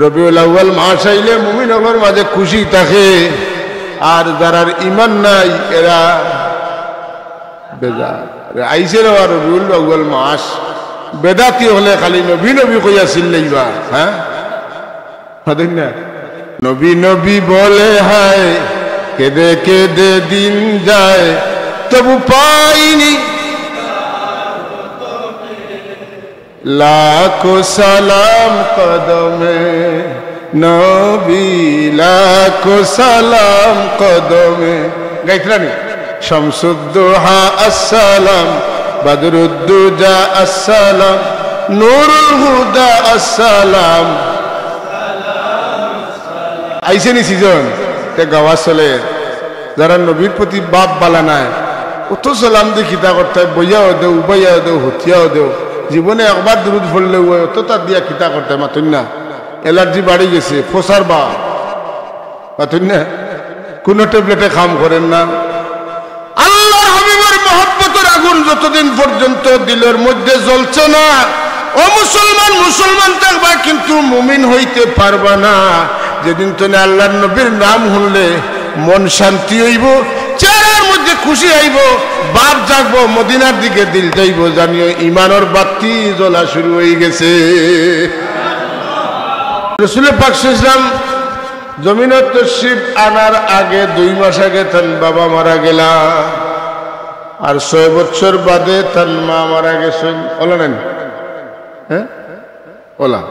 রবিউল আউয়াল মাস আইলে মুমিনদের মাঝে খুশি থাকে, আর যারার ইমান নাই এরা বেজার। আইসে রবিউল আউয়াল মাস, বেদাতি হলে খালি নবী নবী কইয়া চিল্লাইবা। হ্যাঁ না, নবী নবী বলে হায়, কেঁদে কেঁদে দিন যায়, তবু পাইনি লাখো সালাম কদমে নবী, লাখো সালাম কদমে। গাইতরানি শামসুদ্দোহা আসসালাম, বদরুদ্দুজা আসসালাম, নূরুল হুদা আসসালাম। আইসেনি সিজন তে গাওয়া চলে, যারা নবীর প্রতি বাপ বালা নাই অত সালাম দিয়ে খিতা করতে হয়, বইয়াও দেও, উবাইয়াও দেও, হতিয়াও দেও। জীবনে একবার দুরুদ পড়লে অত তার দিয়া খিতা করতে মাতুন না, এলার্জি বাড়ি গেছে, ফোসার বা মাতুন না, কোনো ট্যাবলেটে কাম করেন না। আল্লাহ হাবিবের মহব্বতের আগুন যতদিন পর্যন্ত দিলের মধ্যে জ্বলছে না, ও মুসলমান, মুসলমান থাকবা কিন্তু মুমিন হইতে পারবা না। যেদিন তুমি আল্লাহর নবীর নাম শুনলে মন শান্তি হইব, চেহারার মধ্যে খুশি হইব, বাপ জাগবো, মদিনার দিকে দিল যাইব, জানিও ইমানের বাতি জ্বলা শুরু হয়ে গেছে। রাসূল পাক সাল্লাল্লাহু আলাইহি ওয়াসাল্লাম জমিনত তশরিফ আনার আগে 2 মাস আগে তার বাবা মারা গেলা, আর 6 বছর বাদে তার মা মারা গেছেন। ওলা নেন, হ্যাঁ ওলা।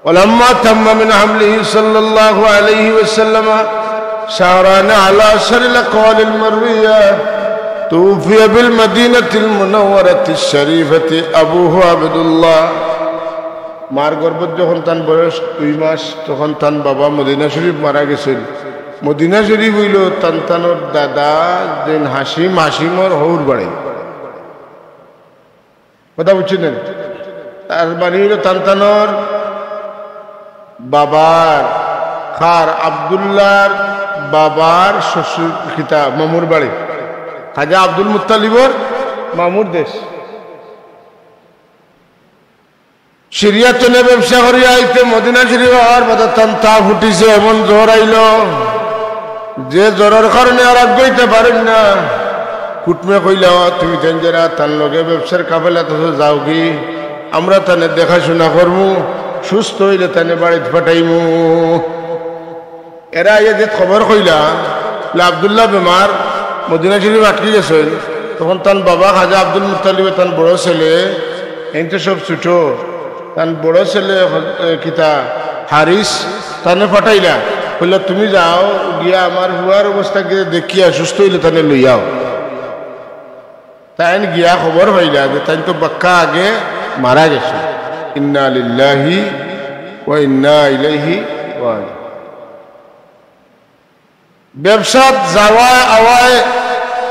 ولما تم من حمله صلى الله عليه وسلم شهران على أشهر الأقوال المروية توفي بالمدينة المنورة الشريفة أبوه عبد الله। মার গর্ভত যখন তার বয়স 2 মাস, তখন তার বাবা মদিনা শরীফ মারা গেছেন। মদিনা শরীফ হইল তানতানোর দাদা যেন হাসিম, হাসিমর হৌর বাড়ি। কথা বুঝছেন? তার বাড়ি হইল তানতানোর বাবার খার আব্দুল্লাহর বাবার শ্বশুর খিতা মামুর বাড়ি, খাজা আব্দুল মুত্তালিবর মামুর দেশ। সিরিয়া চলে ব্যবসা করিয়া আইতে মদিনা শরীফ হওয়ার বাদে তা ফুটিছে, এমন জ্বর আইল যে জ্বরের কারণে আর আগাইতে পারেন না। কুটমে কইলা, তুমি তেন যারা তার লগে ব্যবসার কাফেলা তো যাও কি, আমরা তানে দেখাশোনা করবো, সুস্থ হইলে তানে বাড়িতে পাঠাইমু। এরা আইয়া যে খবর কইলা আব্দুল্লাহ বেমার, মদিনা শরীফ আটকে গেছেন, তখন তার বাবা খাজা আব্দুল মুত্তালিব তার বড় ছেলে, এই তো সব ছুটো, তার বড় ছেলে কিতা হারিস তানে পাঠাইলা, বললা তুমি যাও গিয়া আমার হুয়ার অবস্থা দেখিয়া সুস্থ হইলে তানে লইয়াও। তাই গিয়া খবর পাইলা যে তাই তো বাক্কা আগে মারা গেছে। ইন্না লিল্লাহি ওয়া ইন্না ইলাইহি রাজিউন। ব্যবসাত যাওয়ায় আওয়ায়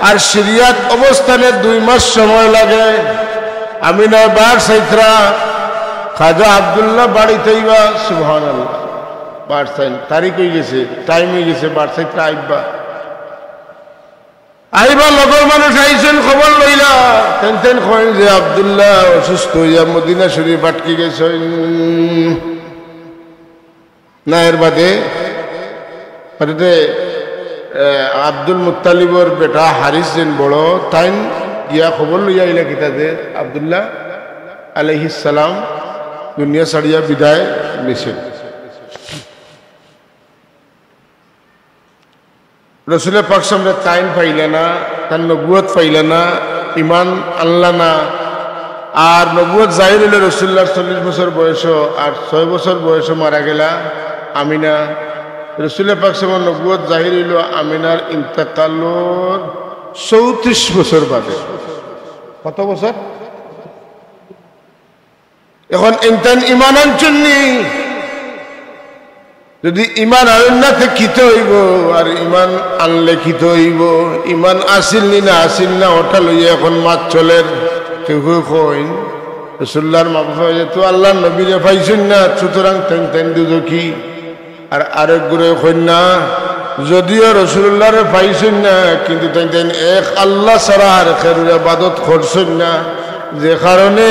আর সিরিয়াত অবস্থানে 2 মাস সময় লাগে। আমি না বার সাইত্রা খাজা আব্দুল্লাহ বাড়িতেই বা সুবহানাল্লাহ বার সাইন তারিখ হয়ে গেছে, টাইম হয়ে গেছে, বার সাইত্রা আইবা আইবা লগর মানুষ আইছেন, খবর লইলা তেন তেন কইন যে আব্দুল্লাহ অসুস্থ হইয়া মদিনা শরীফ আটকে গেছেন। না এর বাদে আব্দুল মুত্তালিবর বেটা হারিস যেন বড়, তাই গিয়া খবর লইয়া আইলা কিতা যে আব্দুল্লাহ আলাইহিস সালাম দুনিয়া ছাড়িয়া বিদায় নিছেন। রসুল পাক সামনে তাইন পাইলে না, তার নবুয়ত পাইলে না, ইমান আনলা না। আর নবুয়ত জাহির হইলে রসুল্লাহর 40 বছর বয়স, আর 6 বছর বয়স মারা গেলা আমিনা। রসুল পাক সামনে নবুয়ত জাহির হইল আমিনার ইন্তেকালর 34 বছর বাদে। কত বছর? এখন ইনতান ইমান আনছুননি, যদি ইমান আনেন না তো খিতে হইব, আর ইমান আনলে খিতে হইব। ইমান আসিল নি না আসিল না ওটা লইয়া এখন মাত চলের। কেউ কেউ কইন রসুল্লাহর মাফা তো আল্লাহ নবীরে পাইছেন না, সুতরাং তেন তেন দুদকি। আর আরেক গুরে কইন না, যদিও রসুল্লাহরে পাইছেন না কিন্তু তেন তেন এক আল্লাহ ছাড়া আর খেরুর ইবাদত করছেন না, যে কারণে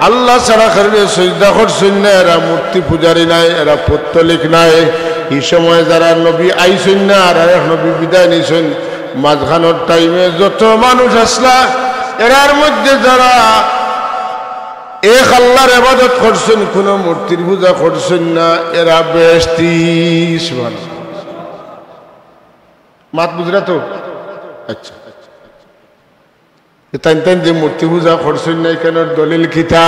আল্লাহ ছাড়া কারণে সজদা করছেন না, এরা মূর্তি পূজারী নাই, এরা পত্তলিক নাই। এই সময় যারা নবী আইসেন না আর এক নবী বিদায় নিছেন, মাঝখানোর টাইমে যত মানুষ আসলা এরার মধ্যে যারা এক আল্লাহর ইবাদত করছেন, কোন মূর্তির পূজা করছেন না, এরা বেহেশতি। সুবহানাল্লাহ। মাত বুঝরা তো? আচ্ছা, তাই যে মূর্তি পূজা করছেন না এখানে দলিল কিতা?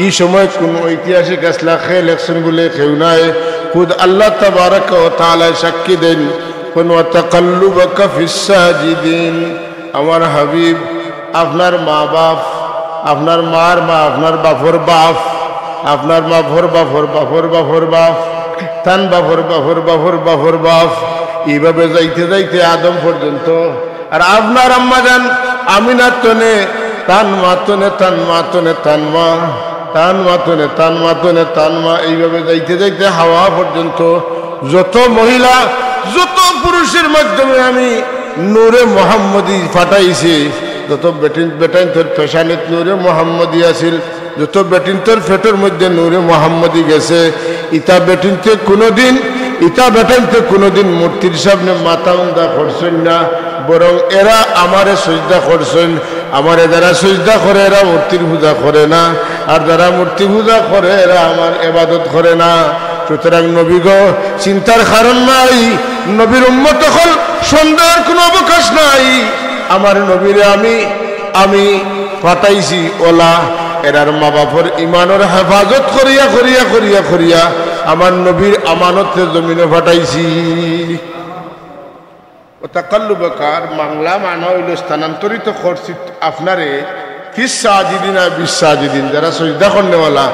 এই সময় কোন ঐতিহাসিক আসলা খেয়ে লেখছেন বলে কেউ নাই। খুদ আল্লাহ তাবারাক ওয়া তাআলা সাক্ষী দেন, কোন তাকাল্লুবাকা ফিস সাজিদিন, আমার হাবিব আপনার মা বাপ, আপনার মার মা, আপনার বাপর বাপ, আপনার বাপর বাপর বাপর বাপর বাপ, তান বাপর বাপর বাপর বাপর বাপ, এইভাবে যাইতে যাইতে আদম পর্যন্ত। আর আপনার আম্মা যান আমিনার তনে তান মাতনে তান মাতনে তান মা, তান মাতনে তান মাতনে তান মা, এইভাবে যাইতে যাইতে হাওয়া পর্যন্ত যত মহিলা যত পুরুষের মাধ্যমে আমি নূরে মোহাম্মদী ফাটাইছি, যত বেটাইন তোর পেশানিত নূরে মোহাম্মদী আছিল, যত বেটিন তোর ফেটের মধ্যে নূরে মোহাম্মদী গেছে, ইটা বেটিনতে কোনোদিন ইটা বেটাইনতে কোনোদিন মূর্তির সামনে মাথা উন্দা করছেন না, বরং এরা আমারে সজদা করছেন। আমারে যারা সজদা করে এরা মূর্তির পূজা করে না, আর যারা মূর্তি পূজা করে এরা আমার ইবাদত করে না। সুতরাং নবী গো, চিন্তার কারণ নাই, নবীর উম্মত হল সন্দেহের কোনো অবকাশ নাই। আমার নবীরে আমি পাঠাইছি ওলা এরার মা বাপর ইমানের হেফাজত করিয়া করিয়া করিয়া করিয়া আমার নবীর আমানতে জমিনে পাঠাইছি। তাকাল্লুবাকার বাংলা মানা হইল স্থানান্তরিত করছি আপনারে ফিস সাজিদিন আর বিশ সাজিদিন, যারা সজদা করনেওয়ালা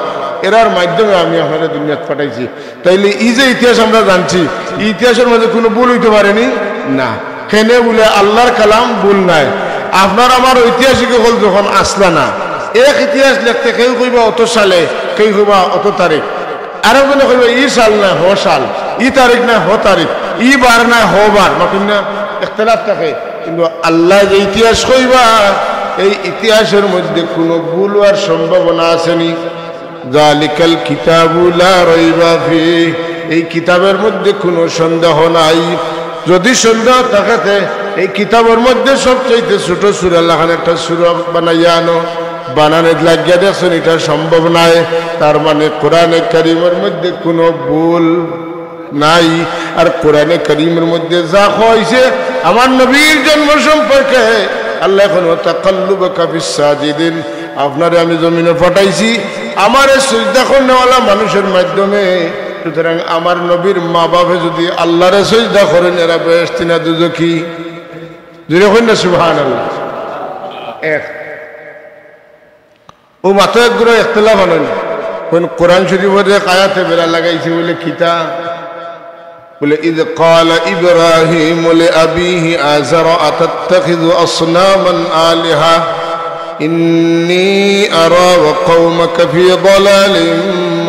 এরার মাধ্যমে আমি আপনাদের দুনিয়াত পাঠাইছি। তাইলে এই যে ইতিহাস আমরা জানছি, এই ইতিহাসের মধ্যে কোনো ভুল হইতে পারেনি না। কেনে বলে আল্লাহর কালাম ভুল নাই। আপনার আমার ঐতিহাসিক হল যখন আসলা না, এক ইতিহাস লিখতে কেউ কইবা অত সালে, কেউ কইবা অত তারিখ, আর একজনে কইবা ই সাল না হ সাল, ই তারিখ না হ তারিখ, ই বার না হ বার, মাতুন না ইখতিলাফ থাকে। কিন্তু আল্লাহ যে ইতিহাস কইবা, এই ইতিহাসের মধ্যে কোনো ভুল হওয়ার সম্ভাবনা আসেনি। যালিকাল কিতাবু লা রাইবা ফিহি, এই কিতাবের মধ্যে কোনো সন্দেহ নাই। যদি সন্দেহ থাকাতে এই কিতাবের মধ্যে সবচাইতে ছোট সূরা লাগান একটা সূরা বানাইয়া আনো, বানানো লাগিয়া দেখছেন এটা সম্ভব নাই। তার মানে কোরআনে কারীমের মধ্যে কোনো ভুল নাই। আর কোরআনে কারীমের মধ্যে যা হইছে আমার নবীর জন্ম সম্পর্কে আল্লাহ এখন তাকাল্লুবাকা ফিস সাজিদিন, আপনারে আমি জমিনে পাঠাইছি আমারে সিজদা করনেওয়ালা মানুষের মাধ্যমে। সুতরাং আমার নবীর মা বাপে যদি আল্লাহরে সিজদা করেন, এরা বেহেশতি না দুজখী? জুড়ে কইন না সুবহানাল্লাহ। এক ও মাত্র একগুলো ইখতিলাফ আনেন। কোন কোরআন শরীফের এক আয়াতে বেলা লাগাইছে বলে কিতা বলে, ইদ ক্বালা ইব্রাহিম লিআবিহি আযরা আতাত্তাখিযু আসনামান আলিহা ইন্নী আরা ওয়া কওমাকা ফি দালালিম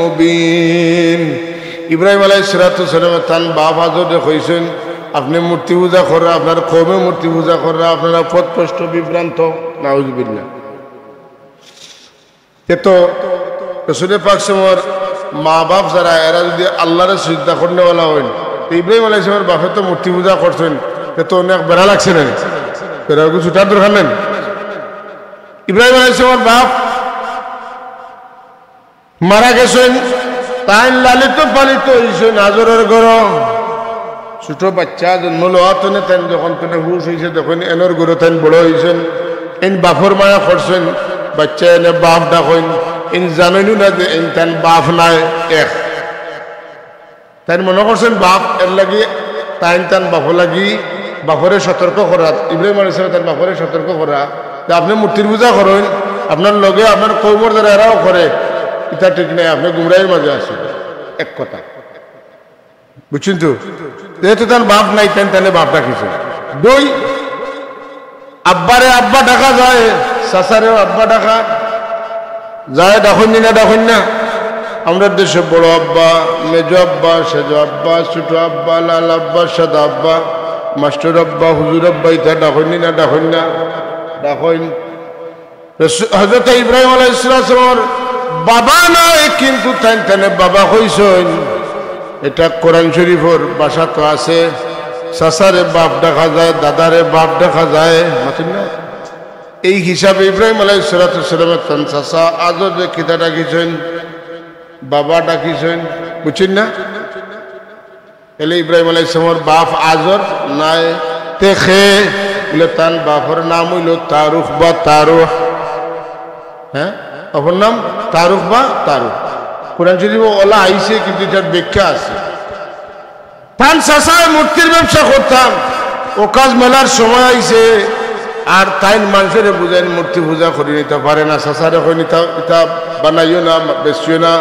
মুবিন। ইব্রাহিম আলাইহিস সালাতু সালাম তান বাপ হাজরে কইছেন, আপনি মূর্তি পূজা করা, আপনার কওমে মূর্তি পূজা করা, আপনারা পথভ্রষ্ট বিভ্রান্ত। নাউযুবিল্লাহ। তো রাসূল পাক সাল্লাল্লাহু আলাইহি ওয়াসাল্লাম মা বাপ যারা এরা যদি আল্লাহরে সিজদা করনেওয়ালা হন, ইব্রাহিম আলাইহিস সালামের বাপে তো মূর্তি পূজা করছেন, তো অনেক বেড়া লাগছে না? বেড়া ছুটার দরকার নেন। ইব্রাহিম আলাইহিস সালামের বাপ মারা গেছেন, তাই লালিত পালিত হয়েছেন হাজরের ঘর। ছোট বাচ্চা জন্ম লওয়া তনে তেন যখন তেনে হুশ হয়েছে, তখন এনর ঘরে তেন বড় হয়েছেন। এন বাপর মায়া করছেন, বাচ্চা এনে বাপ ডাকেন, এন জানেনও না যে এন তেন বাপ নাই। এক তাই মনে করছেন বাপ, এর লাগি তাই তান বাপ লাগি বাপরে সতর্ক করা। ইব্রাহিম আলাইহিস সালাম তার বাপরে সতর্ক করা যে আপনি মূর্তির পূজা করেন, আপনার লগে আপনার কওমের দ্বারা এরাও করে, এটা ঠিক নাই, আপনি গুমরাহির মাঝে আছেন। এক কথা বুঝছেন তো? যেহেতু তার বাপ নাই, তেন তাহলে বাপ ডাকিছে। দুই, আব্বারে আব্বা ডাকা যায়, চাচারেও আব্বা ডাকা যায়, ডাকুন না ডাকুন না। আমরা দেশে বড় আব্বা, মেজ আব্বা, সেজ আব্বা, ছোট আব্বা, লাল আব্বা, সাদা আব্বা, মাস্টার আব্বা, হুজুর আব্বা, ইতা ডাকুন না ডাকুন না ডাকুন। হযরত ইব্রাহিম আলাইহিস সালামের বাবা নয়, কিন্তু তেনে বাবা হইছেন। এটা কোরআন শরীফের ভাষা তো আছে, চাচারে বাপ দেখা যায়, দাদারে বাপ দেখা যায়, মাতুন না? এই হিসাবে ইব্রাহিম আলাইহিস সালামের তান চাচা আজর যে কিতা ডাকিছেন, বাবা ডাকিছেন, বুঝছেন না? এলে ইব্রাহিম আলাইহিস সালামের বাপ আজর নাই তেখে বলে তান বাপের নাম হইল তারুখ বা তারুহ। হ্যাঁ, অপর নাম তারুখ বা তারুখ। কোরআন শরীফ ওলা আইছে, কিন্তু এটার ব্যাখ্যা আছে। তান চাচায় মূর্তির ব্যবসা করতাম, ও কাজ মেলার সময় আইছে, আর তাই মানুষের বুঝেন মূর্তি পূজা করে নিতে পারে না। চাচারে কই নিতা ইটা বানাইও না, বেচিও না,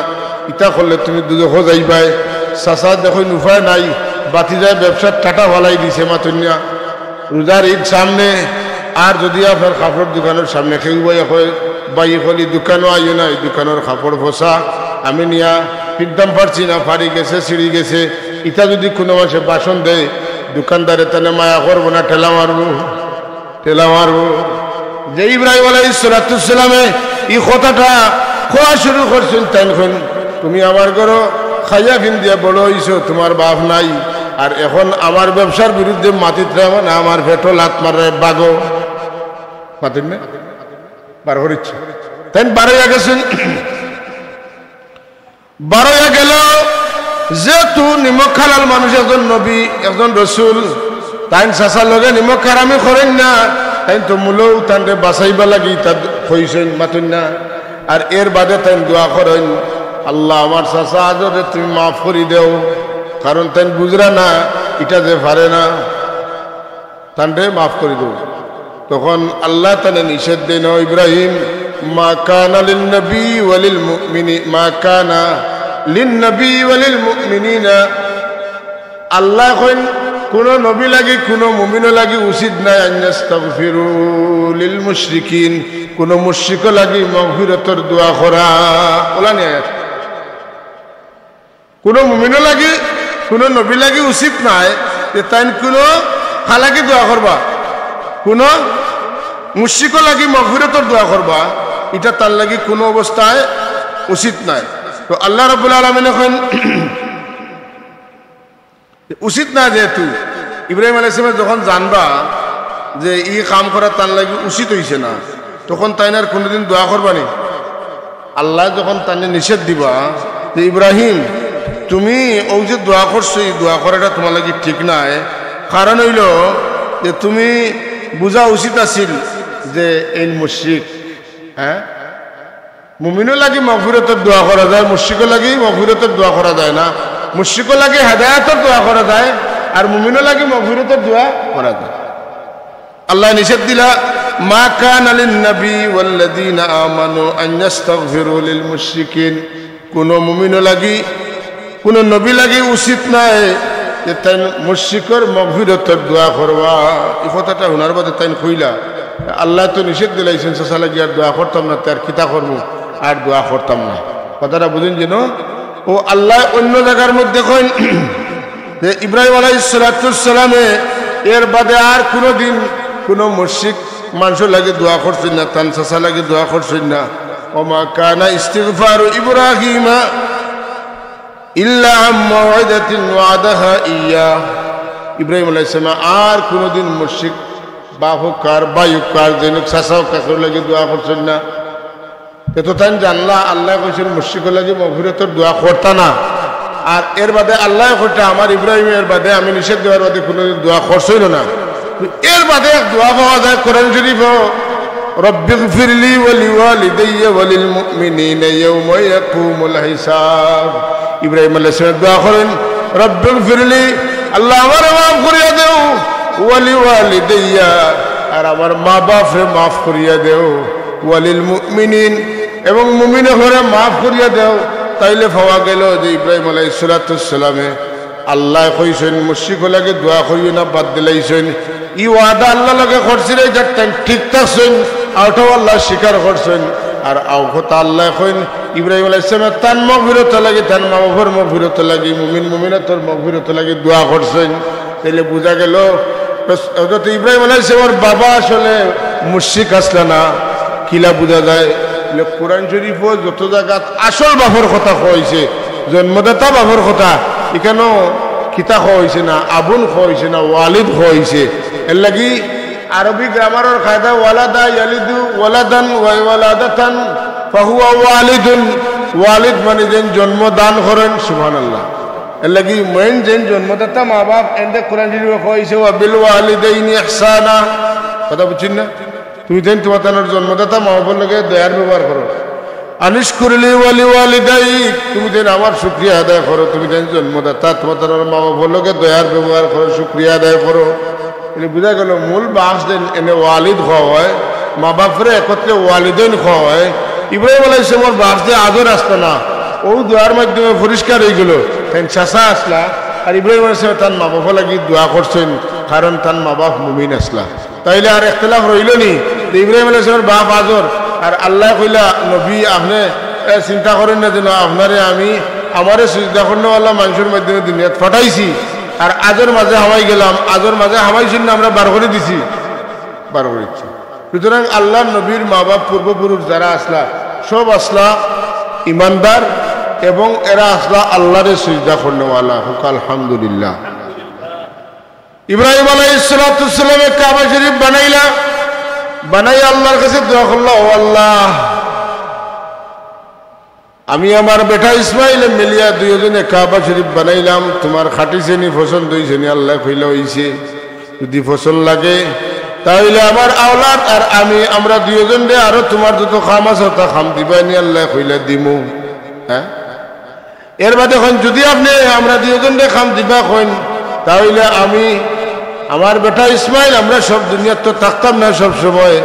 ইটা করলে তুমি দুজো যাইবাই। চাচা দেখো উপায় নাই, বাতি যায় ব্যবসার টাটা ভালাই দিছে মাতুনিয়া। রোজার ঈদ সামনে, আর যদি আপনার কাপড় দোকানের সামনে কেউ বাইয়ে খলি দোকানও আইও না, এই দোকানের কাপড় ফসা আমি নিয়া ফিরতাম পারছি না, ফাড়ি গেছে, ছিঁড়ি গেছে। ইটা যদি কোনো মাসে বাসন দেয়, দোকানদারে তাহলে মায়া করবো না, ঠেলা মারবো। যে ইব্রাহিম আলাইহিস সালামে এই কথাটা খোয়া শুরু করছেন, তাই তুমি আমার ঘরও খাইয়া ফিন দিয়া বড় হইছো, তোমার বাপ নাই, আর এখন আমার ব্যবসার বিরুদ্ধে মাতিত মানে আমার ভেটো লাত মারে বাগো মাতিন না, বার করিচ্ছে। তাই বারোয়া গেছেন, বারোয়া গেল। যেহেতু নিমক খালাল মানুষ, একজন নবী, একজন রসুল, তাই চাচার লগে নিমক খারামি করেন না, তাই তো মূলও তানরে বাঁচাইবা লাগি তা হইছেন মাতুন না। আর এর বাদে তাই দোয়া করেন, আল্লাহ আমার চাচা আজরে তুমি মাফ করি দেও, কারণ তাই বুঝরা না এটা যে পারে না, তানরে মাফ করে দেও। তখন আল্লাহ তানে নিষেধ দেন, ইব্রাহিম মা কানা লিন নবী ওয়ালিল মুমিনি মা কানা লিন নবী ওয়ালিল মুমিনিনা, আল্লাহ কইন কোন নবী লাগি কোন মুমিন লাগি উচিত নাই আন্নাস্তাগফিরু লিল মুশরিকিন, কোন মুশরিক লাগি মাগফিরাতের দোয়া করা। ওলা নিয়ে কোন মুমিন লাগি কোন নবী লাগি উচিত নাই যে তাই কোন খালাকি দোয়া করবা, কোন মুশরিক লাগি মাগফিরাতের দোয়া করবা, এটা তার লাগি কোন অবস্থায় উচিত নাই। তো আল্লাহ রাব্বুল আলামিন এখন উচিত না, যেহেতু ইব্রাহিম আলাইহিস সালাম যখন জানবা যে ই কাম করা তার লাগি উচিত হইছে না, তখন তাই না কোনোদিন দোয়া করবানি। আল্লাহ যখন তাই নিষেধ দিবা যে ইব্রাহিম তুমি ও যে দোয়া করছো, এই দোয়া করাটা তোমার লাগি ঠিক নাই, কারণ হইল যে তুমি বুঝা উচিত আছিল যে এই মুশরিক। হ্যাঁ, মুমিনও লাগি মাগফিরাতের দোয়া করা যায়, মুশরিকও লাগি মাগফিরাতের দোয়া করা যায় না। মুশরিকও লাগে হেদায়েতের দোয়া করা যায়, আর মুমিনও লাগে মাগফিরাতের দোয়া করা যায়। আল্লাহ নিষেধ দিলা, মা কানা লিন নবী ওয়াল্লাযীনা আমানু আন ইস্তাগফিরু লিল মুশরিকিন, কোন মুমিনও লাগি কোন নবী লাগি উচিত নাই যে তাই মুশরিকের মাগফিরাতের দোয়া করবা। এই কথাটা শোনার বাদে তাই কইলা, আল্লাহ তো নিষেধ দিলাইছেন চাচা লাগি আর দোয়া করতাম না, তার কিতা করবো আর দোয়া করতাম না। কথাটা বুঝেন যেন। ও আল্লাহ অন্য জায়গার মধ্যে কইন যে ইব্রাহিম আলাইহিস সালামে এর বাদে আর কোনোদিন কোনো মুশরিক মানুষের লাগে দোয়া করছেন না, তান চাচা লাগে দোয়া করছেন না। ওমা কানা ইস্তিগফারু ইব্রাহিমা ইল্লা আম মাউইদাতিন ওয়াদাহা ইয়া, ইব্রাহিম আলাইহিস সালাম আর কোনোদিন মুশরিক বাহুকার বায়ুকার যেন চাচা কাকুর লাগে দোয়া করছেন না। এত তাই জানলা আল্লাহ কইছেন মুশরিকের লাগে মাগফিরাতের দোয়া করতা না। আর এর বাদে আল্লাহ কইটা আমার ইব্রাহিমের বাদে আমি নিষেধ দেওয়ার বাদে কোনোদিন দোয়া করছই না। এর বাদে এক দোয়া পাওয়া যায় কোরআন শরীফ, রব্বিগফিরলি ওয়া লিওয়ালিদাইয়া ওয়া লিল মুমিনিনা ইয়াওমা ইয়াকুমুল হিসাব। ইব্রাহিম আলাইহিস সালাম দোয়া করেন, রব্বিগফিরলি, আল্লাহ আমারে মাফ করিয়া দেও, ওয়া লিওয়ালিদাইয়া, আর আমার মা বাপরে মাফ করিয়া দেও, ওয়া লিল মুমিনিন, এবং মুমিনে ঘরে মাফ করিয়া দেও। তাইলে পাওয়া গেল যে ইব্রাহিম আলাইহিস সালামে আল্লাহ কইছেন মুশরিক লাগে দোয়া করিও না, বাদ দিলাইছেন। ই ওয়াদা আল্লাহ লগে করছিল, এটা ঠিক থাকছেন, আউটাও আল্লাহ স্বীকার করছেন। আর আও কথা আল্লাহ কইন ইব্রাহিম আলাইহিস সালাম তান মাগফিরাত লাগি, তান মা বাবার মাগফিরাত লাগি, মুমিনাতের মাগফিরাত লাগি দোয়া করছেন। তাইলে বোঝা গেল হযরত ইব্রাহিম আলাইহিস সালামের বাবা আসলে মুশরিক আসলে না, কিলা বোঝা যায় কোরআন শরীফও যত জায়গাত আসল বাপর কথা কইছে জন্মদাতা বাপর কথা এখানেও কিতা হয়েছে না আবুন হয়েছে না ওয়ালিদ হয়েছে এর লাগি আরবি গ্রামারের কায়দা ওয়ালাদা ইয়ালিদু ওয়ালাদান ওয়া ওয়ালাদাতান ফাহুয়া ওয়ালিদুন ওয়ালিদ মানে যেন জন্মদান করেন সুবহানাল্লাহ এর লাগি মেন যেন জন্মদাতা মা বাপ এন্ডে কোরআন শরীফে হয়েছে ওয়া বিল ওয়ালিদাইনি ইহসানা কথা বুঝছেন না তুমি যেন তোমার জন্মদাতা মা বাবার লগে দয়ার ব্যবহার করো আনিশকুরলি ওয়ালি ওয়ালিদাই তুমি যেন আমার শুকরিয়া আদায় করো তুমি যেন জন্মদাতা তোমার মা বাবার লগে দয়ার ব্যবহার করো শুকরিয়া আদায় করো এটা বোঝা গেল মূল বাস দেন এনে ওয়ালিদ খাওয়া হয় মা বাপরে একত্রে ওয়ালিদাইন খাওয়া হয় ইব্রাহিম আলাইহিস সালামের বাস দিয়ে আদর আসতো না ও দোয়ার মাধ্যমে পরিষ্কার হয়ে গেল তাই চাষা আসলা আর ইব্রাহিম আলাইহিস সালাম তার মা বাবা লাগি দোয়া করছেন কারণ তার মা বাপ মুমিন আসলা তাইলে আর ইখতিলাফ রইল নি ইব্রাহিম আলাইহিস সালামের বাপ আদর আর আল্লাহ কইলা নবী আপনি চিন্তা করেন না যেন আপনারে আমি আমারে সিজদা করনেওয়ালা মানুষের মাধ্যমে দুনিয়াত ফাটাইছি আর আজর মাঝে হাওয়াই গেলাম আজর মাঝে হাওয়াইছি না আমরা বার করে দিছি বার করে দিচ্ছি সুতরাং আল্লাহ নবীর মা বাপ পূর্বপুরুষ যারা আসলা সব আসলা ইমানদার এবং এরা আসলা আল্লাহরে সিজদা করনেওয়ালা হুক আলহামদুলিল্লাহ ইব্রাহিম আলাইহিস সালামে কাবা শরীফ বানাইলা বানাই আল্লাহর কাছে দোয়া করল ও আল্লাহ আমি আমার বেটা ইসমাইল মিলিয়া দুইজনে কাবা শরীফ বানাইলাম তোমার খাটিছে নি পছন্দ হইছে নি আল্লাহ কইলা হইছে যদি ফসল লাগে তাহলে আমার আওলাদ আর আমি আমরা দুইজন রে আরো তোমার যত খাম আছে তা খাম দিবাই নি আল্লাহ কইলা দিমু হ্যাঁ এর বাদে এখন যদি আপনি আমরা দুইজন রে খাম দিবা কইন তাহলে আমি আমার বেটা ইসমাইল আমরা সব দুনিয়ার তো থাকতাম না সব সময়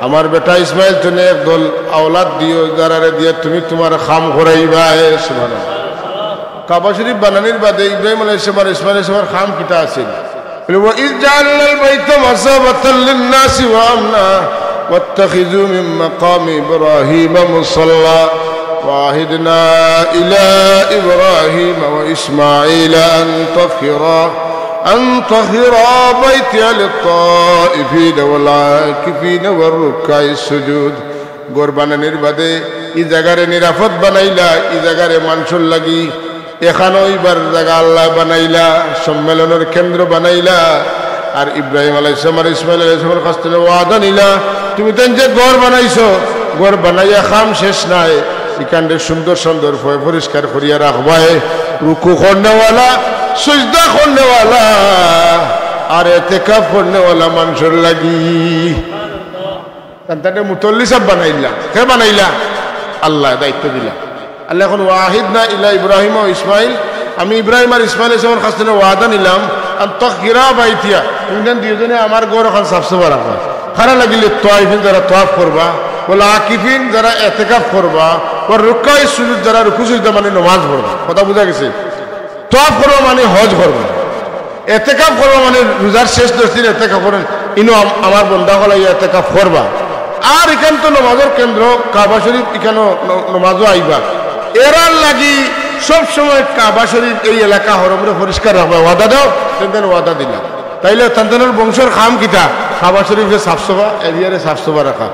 আমার বেটা ইসমাইল তুমি একদল আওলাদ দিও যারারে দিয়ে তুমি তোমার খাম করাইবা সুবহানাল্লাহ কাবা শরীফ বানানোর বাদে ইব্রাহিম আলাইহিস সালাম ইসমাইল আলাইহিস সালামের খাম কিতা আছে ওয়া ইজ জাআলনাল বাইতা মাসাবাতাল লিন-নাসি ওয়া আমনা ওয়াত্তাখিযু মিন মাকামি ইব্রাহিম মুসাল্লা ওয়াহিদনা ইলা ইব্রাহিম ওয়া ইসমাঈল أن طهر بيتي للطائفين والعاكفين والركع السجود قربانনের বাদে এই জায়গারে নিরাপদ বানাইলা এই জায়গারে মানুষের লাগি এখানে ওইবার জায়গা আল্লাহ বানাইলা সম্মেলনের কেন্দ্র বানাইলা আর ইব্রাহিম আলাইহিস সালাম আর ইসমাঈল আলাইহিস সালামের কাছ থেকে ওয়াদা নিলা তুমি তেন যে ঘর বানাইছো ঘর বানাইয়া খাম শেষ নাই এখানে সুন্দর সুন্দর পরিষ্কার করিয়া রাখবাই রুকু করনেওয়ালা সিজদা করনেওয়ালা আর ইতিকাফ করনেওয়ালা মানুষের লাগি তান্তানে মুতল্লি সব বানাইলা কে বানাইলা আল্লাহ দায়িত্ব দিলা আল্লাহ এখন ওয়াহিদনা ইলা ইব্রাহিম ও ইসমাইল আমি ইব্রাহিম আর ইসমাইল এর কাছ থেকে ওয়াদা নিলাম আন তাহগিরা বাইতিয়া তুমি দুইজনে আমার ঘর এখন সাফ সাফা রাখবা খানা লাগিলে তাওয়াফিন যারা তাওয়াফ করবা ওয়াল আকিফিন যারা ইতিকাফ করবা ওয়ার রুকাই সুজুদ যারা রুকু সিজদা মানে নামাজ পড়বা কথা বুঝা গেছে তাওয়াফ করবা মানে হজ করবা ইতিকাফ করবা মানে রোজার শেষ 10 দিন ইতিকাফ করেন ইনো আমার বান্দা হলো ইতিকাফ করবা আর এখান তো নামাজের কেন্দ্র কাবা শরীফ এখানে নামাজও আইবা এরার লাগি সব সময় কাবা শরীফ এই এলাকা হরমরে পরিষ্কার রাখবা ওয়াদা দাও তেন ওয়াদা দিলা তাইলে তান্তানের বংশের খাম কিতা কাবা শরীফে সাফ সাফা এরিয়ারে সাফ সাফা রাখা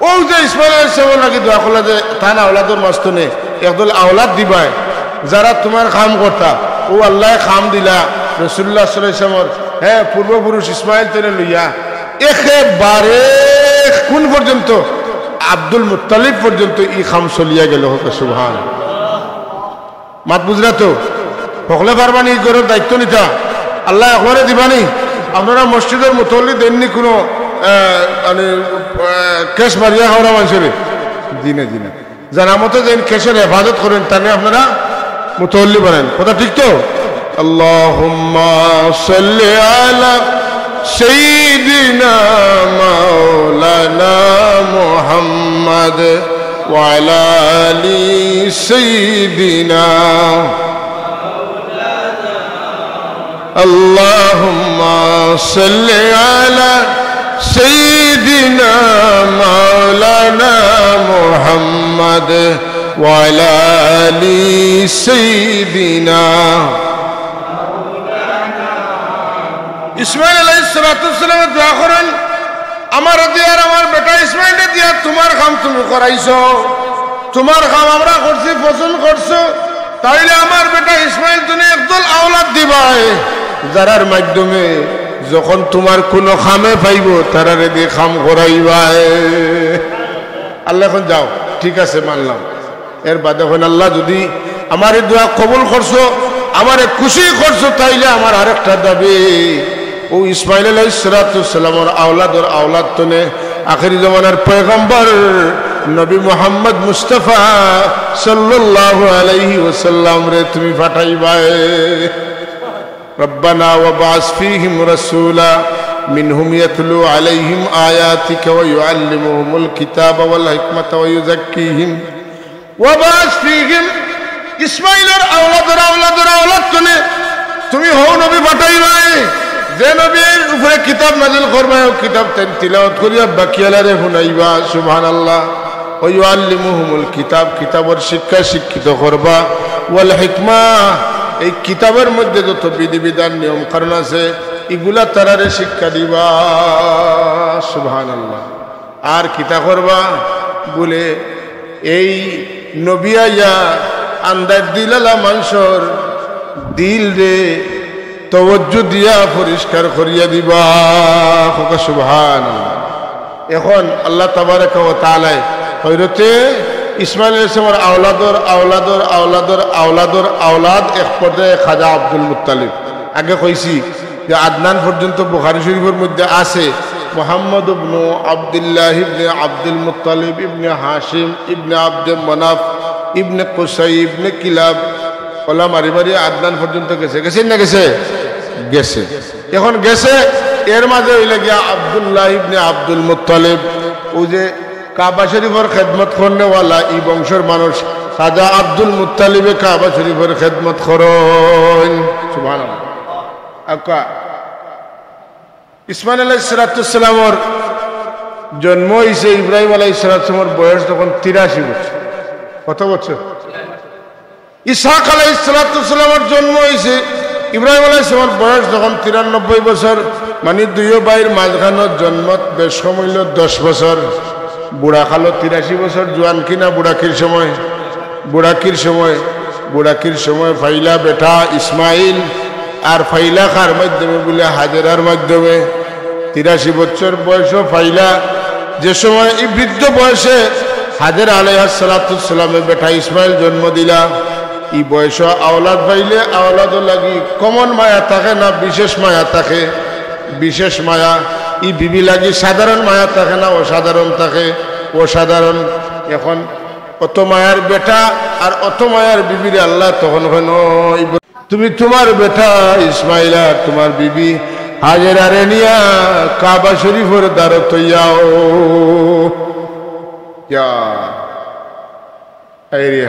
ও যে ইসমাইল আলাইহিস সালাম লাগি দোয়া করলা যে তান আওলাদের মাস্তনে একদল আওলাদ দিবাই যারা তোমার খাম করতা ও আল্লাহ খাম দিলা রাসূলুল্লাহ সাল্লাল্লাহু আলাইহি ওয়াসাল্লাম হ্যাঁ পূর্বপুরুষ ইসমাইল তেনে লইয়া একেবারে কোন পর্যন্ত আব্দুল মুত্তালিব পর্যন্ত ই খাম চলিয়া গেল হোক সুবহান মাত বুঝলা তো সকলে পারবানি ঘরের দায়িত্ব নিতা আল্লাহ একবারে দিবানি আপনারা মসজিদের মুতল্লি দেননি কোনো মানে কেশ মারিয়া খাওয়া মানুষের দিনে দিনে জানা মতো যে কেশের হেফাজত করেন তাহলে আপনারা মুতল্লি বানেন কথা ঠিক তো আল্লাহুম্মা সাল্লি আলা সাইয়্যিদিনা মাওলানা মুহাম্মদ ওয়া আলা আলি সাইয়্যিদিনা আল্লাহুম্মা সাল্লি আলা সাইয়্যিদিনা মাওলানা মুহাম্মদ ওয়া আলা আলি সাইয়্যিদিনা ইসমাইল আলাইহিস সালাতু ওয়াস সালাম দোয়া করেন আমার দিয়ে আর আমার বেটা ইসমাইলে দিয়া তোমার কাম তুমি করাইছো, তোমার কাম আমরা করছি, পছন্দ করছো, তাইলে আমার বেটা ইসমাইল তুমি একদল আওলাদ দিবাই, যারার মাধ্যমে যখন তোমার কোনো খামে পাইব তারারে দিয়ে খাম করাইবাই। আল্লাহ এখন যাও, ঠিক আছে মানলাম। এর বাদে এখন আল্লাহ যদি আমার এই দোয়া কবুল করছো, আমারে খুশি করছো, তাইলে আমার আরেকটা দাবি, ও ইসমাইল আলাইহিস সালামের আওলাদ তনে আখেরি জমানার পয়গম্বর নবী মুহাম্মদ মুস্তাফা সাল্লাল্লাহু আলাইহি ওয়াসাল্লাম রে তুমি পাঠাইবাই। রব্বানা ওয়াবআস ফীহিম রাসূলা মিনহুম ইয়াতলু আলাইহিম আয়াতিকা ওয়া ইউআল্লিমুহুমুল কিতাবা ওয়াল হিকমাতা ওয়া ইউযাক্কিহিম ওয়াবআস ফীহিম। ইসমাইলের আওলাদ তনে তুমি হও নবী পাঠাইবাই, যে নবীর উপরে কিতাব নাজিল করবা, ও কিতাব তিলাওয়াত করিয়া বাকিয়ালারে শুনাইবা। সুবহানাল্লাহ। ওয়া ইউআল্লিমুহুমুল কিতাব, কিতাবের শিক্ষা শিক্ষিত করবা। ওয়াল হিকমা, এই কিতাবের মধ্যে যত বিধিবিধান নিয়ম কারণ আছে এগুলা তারারে শিক্ষা দিবা। সুবহানাল্লাহ। আর কিতা করবা বলে এই নবী আইয়া আন্দাজ দিলালা মানুষের দিল রে তওজ্জু দিয়া পরিষ্কার করিয়া দিবা। সুবহানাল্লাহ। এখন আল্লাহ তাবারাকা ওয়া তাআলা হযরতে ইসমাইল আলাইহিস সালামের আওলাদ এক পর্যায়ে খাজা আব্দুল মুত্তালিব। আগে কইছি যে আদনান পর্যন্ত বুখারী শরীফের মধ্যে আছে মুহাম্মদ ইবনে আব্দুল্লাহ ইবনে আব্দুল মুত্তালিব ইবনে হাশিম ইবনে আব্দে মানাফ ইবনে কুসাই ইবনে কিলাব, ওলা মারি মারি আদনান পর্যন্ত গেছে না গেছে। এখন গেছে, এর মাঝে হইলে গিয়া আব্দুল্লাহ ইবনে আব্দুল মুত্তালিব, ও যে কাবা শরীফের খেদমত করনেওয়ালা এই বংশের মানুষ, খাজা আব্দুল মুত্তালিবে কাবা শরীফের খেদমত করেন। সুবহানাল্লাহ। আকা ইসমাইল আলাইহিস সালামের জন্ম হয়েছে, ইব্রাহিম আলাইহিস সালামের বয়স তখন 83 বছর। কত বছর? ইসহাক আলাইহিস সালামের জন্ম হয়েছে, ইব্রাহিম আলাইহিস সালামের বয়স যখন 93 বছর, মানে দুইও ভাইয়ের মাঝখানের জন্মত বেশ সময় 10 বছর। বুড়া খালো 83 বছর, জোয়ান কিনা বুড়াকির সময় ফাইলা বেটা ইসমাইল, আর ফাইলা খার মাধ্যমে বলে হাজেরার মাধ্যমে 83 বছর বয়স ফাইলা। যে সময় এই বৃদ্ধ বয়সে হাজেরা আলাইহিস সালামের বেটা ইসমাইল জন্ম দিলা, এই বয়স আওলাদ পাইলে আওলাদও লাগি কমন মায়া থাকে না বিশেষ মায়া থাকে? বিশেষ মায়া। এই বিবি লাগি সাধারণ মায়া থাকে না অসাধারণ থাকে? অসাধারণ। এখন অত মায়ার বেটা আর অত মায়ার বিবির আল্লাহ তখন তুমি তোমার বেটা ইসমাইল আর তোমার বিবি হাজেরারে নিয়া কাবা শরীফের দ্বারে তৈয়াও।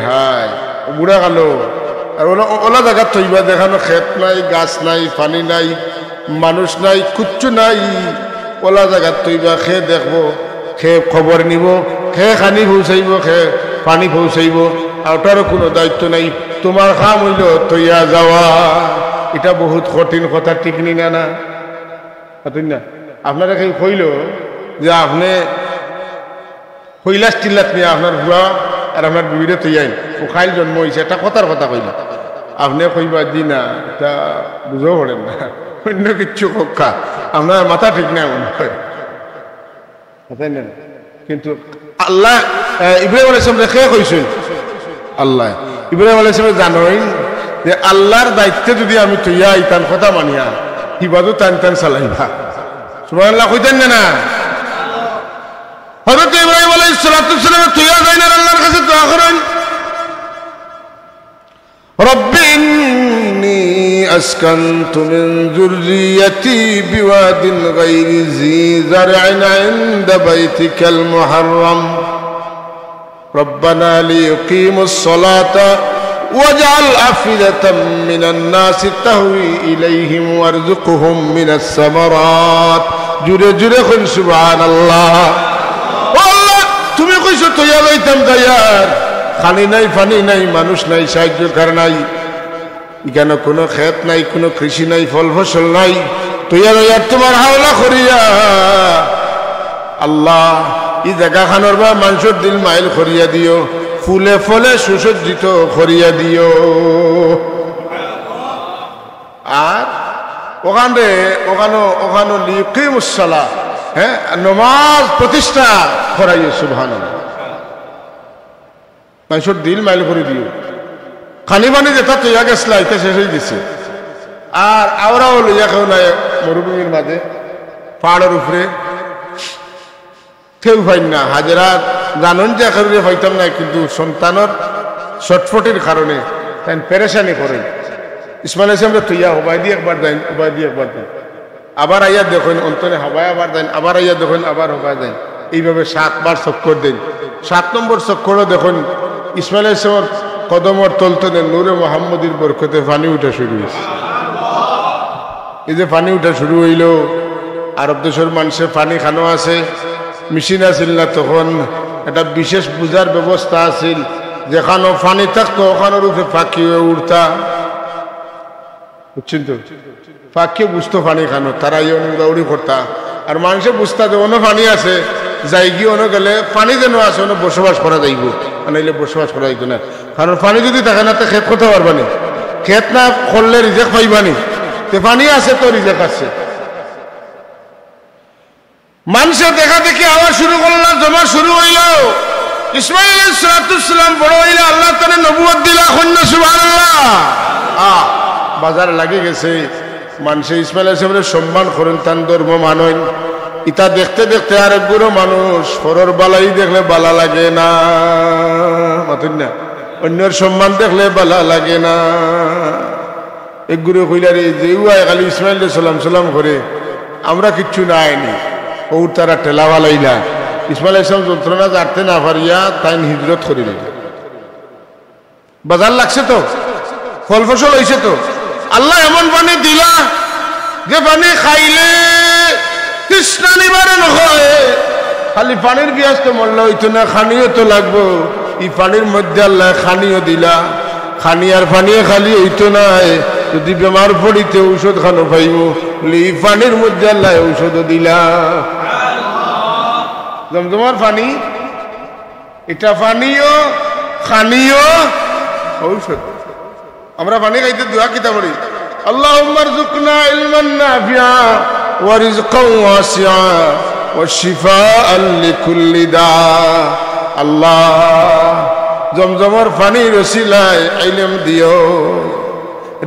হায় বুড়া গেল, আর ওলা জায়গা তৈবা দেখানো ক্ষেত নাই, গাছ নাই, পানি নাই, মানুষ নাই, কুচ্ছু নাই। ওলা জায়গা তৈবা খেয়ে দেখবো, খেয়ে খবর নিব, খেয়ে খানি পৌঁছাইব, খেয়ে পানি পৌঁছাইব, আর ওটারও কোনো দায়িত্ব নাই। তোমার কাম হইল তৈয়া যাওয়া। এটা বহুত কঠিন কথা, ঠিক নি না? না আপনারা কেউ কইল যে আপনি কৈলাস টিল্লাত নিয়ে আপনার বুড়া আর আপনার বিবিরে তৈয়াই ও খাইল জন্ম হয়েছে, একটা কথার কথা কইলা, আপনি কইবা দি না, এটা বুঝেও পড়েন না, অন্য কিচ্ছু কক্ষা আপনার মাথা ঠিক না মনে হয়। কিন্তু আল্লাহ ইব্রাহিম আলাইহিস সালাম রেখে কইছেন, আল্লাহ ইব্রাহিম আলাইহিস সালাম জানেন যে আল্লাহর দায়িত্বে যদি আমি তৈয়া আইতাম কথা মানিয়া ইবাদত টান চালাইবা। সুবহানাল্লাহ কইতেন না? হযরত ইব্রাহিম আলাইহিস সালাম তৈয়া যায় না, আল্লাহর কাছে দোয়া করেন, রব্বি ইন্নী আসকানতু মিন যুররিয়্যাতি বিওয়াদিন গায়রি যী যার'ইন 'ইনদা বাইতিকাল মুহাররাম রব্বানা লিয়ুকিমুস সালাতা ওয়াজআল আফিদাতাম মিনান নাসি তাহওয়ি ইলাইহিম ওয়ারযুকহুম মিনাস সামারাত। জুরে জুরে কইন সুবহানাল্লাহ। ও আল্লাহ, তুমি কইছো তৈয়া লইতাম যাইয়ার, খানি নাই, পানি নাই, মানুষ নাই, সাহায্যকার নাই, এখানে কোনো ক্ষেত নাই, কোনো কৃষি নাই, ফল ফসল নাই, তৈয়া লইয়ার তোমার হাওলা করিয়া আল্লাহ ই জায়গাখানোর বা মানুষের দিল মাইল করিয়া দিও, ফুলে ফলে সুসজ্জিত করিয়া দিও। আর ওখানে লিকিমুস সালাহ, হ্যাঁ, নমাজ প্রতিষ্ঠা করাইও। সুবহানাল্লাহ। মানুষের দিল মাইল করে দিও। খানি পানি যেটা তৈয়া গেছিলা এটা শেষ হয়ে গেছে। আর আমরাও লইয়া কেউ নাই মরুভূমির মাঝে পাহাড়ের উপরে কেউ পাই না। হাজারা জানুন যে একেবারে পাইতাম না, কিন্তু সন্তানের ছটফটির কারণে তাই পেরেশানি করে। ইসমাইল ইসলামকে তৈয়া হবাই দিয়ে একবার দেন, হবাই দিয়ে একবার দেন, আবার আইয়া দেখেন অন্তরে হবাই আবার দেন, আবার আইয়া দেখেন আবার হবাই দেন, এইভাবে 7 বার চক্কর দেন। 7 নম্বর চক্করও দেখুন ইসমাইল ইসলামের কদমর তলতনে নূরে মোহাম্মদীর বরকতে পানি উঠা শুরু হয়েছে। এই যে পানি উঠা শুরু হইল, আরব দেশের মানুষের পানি খানো আছে, মেশিন আছিল না তখন, একটা বিশেষ বুঝার ব্যবস্থা আছিল। যেখানে পানি থাকতো ওখানের উপরে পাখি হয়ে উঠতা, বুঝছেন তো? পাখিও বুঝতো পানি খানো, তারা ইয়ে দৌড়ি করতা। আর মানুষে বুঝতা যে অন্য পানি আছে, যাই গিয়ে অন্য গেলে পানি যেন আছে অন্য বসবাস করা যাইব, নাইলে বসবাস করা যাইত না। কারণ পানি যদি থাকে না তো খেত করতে পারবানি, খেত না করলে রিজেক্ট পাইবানি। তো পানি আছে তো রিজেক্ট আছে। মানুষের দেখা দেখি আওয়াজ শুরু করলো, জমা শুরু হইল। ইসমাইল আলাইহিস সালাম বড় হইলে আল্লাহ তাআলা নবুয়ত দিলা। সুবহানাল্লাহ। বাজার লাগে গেছে, মানুষে ইসমাইল আলাইহিস সালামের সম্মান করেন, তান ধর্ম মানেন। ইটা দেখতে দেখতে আরেক গুরু মানুষ পরর বালাই দেখলে বালা লাগে না, মাতুন না, অন্যের সম্মান দেখলে বালা লাগে না। এক গুরু কইলারে যে উয়াই খালি ইসমাইল সালাম করে, আমরা কিচ্ছু না আইনি, ও তারা ঠেলা বালাইলা। ইসমাইল ইসলাম যন্ত্রণা জানতে না পারিয়া তাই হিজরত করে দিল। বাজার লাগছে তো, ফল ফসল হয়েছে তো। আল্লাহ এমন পানি দিলা যে পানি খাইলে তৃষ্ণা নিবারণ হয়। খালি পানির পিয়াস তো মরলে হইতো না, খানিও তো লাগবো। এই পানির মধ্যে আল্লাহ খানিও দিলা। খানি আর পানিও খালি হইতো না, যদি বেমার পড়িতে ঔষধ খানো পাইব, এই পানির মধ্যে আল্লাহ ঔষধও দিলা। জমজমার পানি, এটা পানিও খানিও ঔষধ। আমরা পানি খাইতে দোয়া কিতা পড়ি, আল্লাহুম্মা রযুকনা ইলমান নাফিআ ওয়া রিজকান ওয়াসিআ ওয়া শিফাআন লিকুল্লি দা। আল্লাহ জমজমার পানির ওসিলায় ইলম দিও,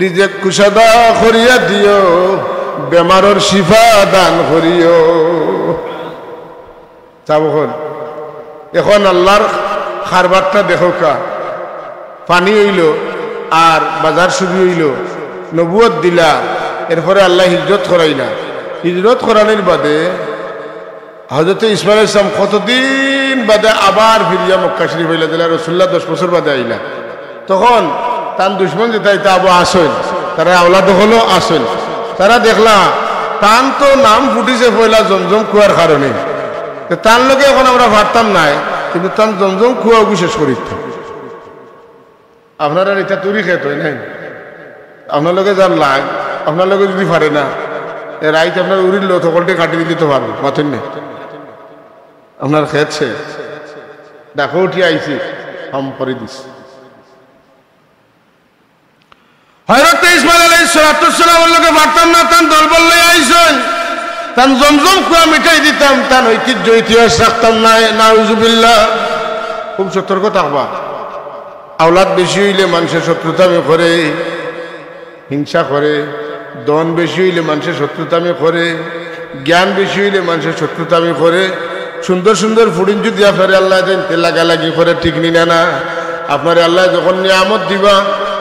রিজক কুশাদা করিয়া দিও, বেমারের শিফা দান করিও। এখন আল্লাহর খারবারটা দেখো কা, পানি হইল আর বাজার শুরু হইল, নবুয়ত দিলা, এরপরে আল্লাহ হিজরত করাইলা। হিজরত করানোর বাদে হযরত ইসমাইল আলাইহিস সালাম কতদিন বাদে আবার ফিরিয়া মক্কা শরীফ হইলা দিলা। রাসূলুল্লাহ 10 বছর বাদে আইলা। তখন তার দুশ্মন যেটা এটা আবু আসল, তারা আওলাদ হলো আসল। তারা দেখলা তান তো নাম ফুটিছে পয়লা জমজম কুয়ার কারণে, তার লোকে এখন আমরা পারতাম নাই, কিন্তু তার জমজম কুয়া বিশেষ করিত। আপনারা এটা তৈরি খেত হয় নাই, আপনার লোকে যার লাগ, আপনার লোকে যদি পারে না, রাইত আপনার উড়ির লো সকলটি কাটি দিতে তো পারবো, মাথেন না আপনার খেয়েছে দেখো উঠি আইছি হাম করে দিস। হযরত ইসমাইল আলাইহিস সালামের লোকে পারতাম না, তান দল বললে আইসেন, তান জমজম কুয়া মিটাই দিতাম, তান ঐতিহ্য ইতিহাস রাখতাম না। নাউজুবিল্লাহ। খুব সতর্ক থাকবা। আওলাদ বেশি হইলে মানুষের শত্রুতামি করে, হিংসা করে। দন বেশি হইলে মানুষের শত্রুতামি করে, জ্ঞান বেশি হইলে মানুষের শত্রুতামি করে। সুন্দর সুন্দর ফুডিন যদি আপনারে আল্লাহ দেন তে লাগালাগি করে ঠিক নিনা না। আপনারে আল্লাহ যখন নিয়ামত দিবা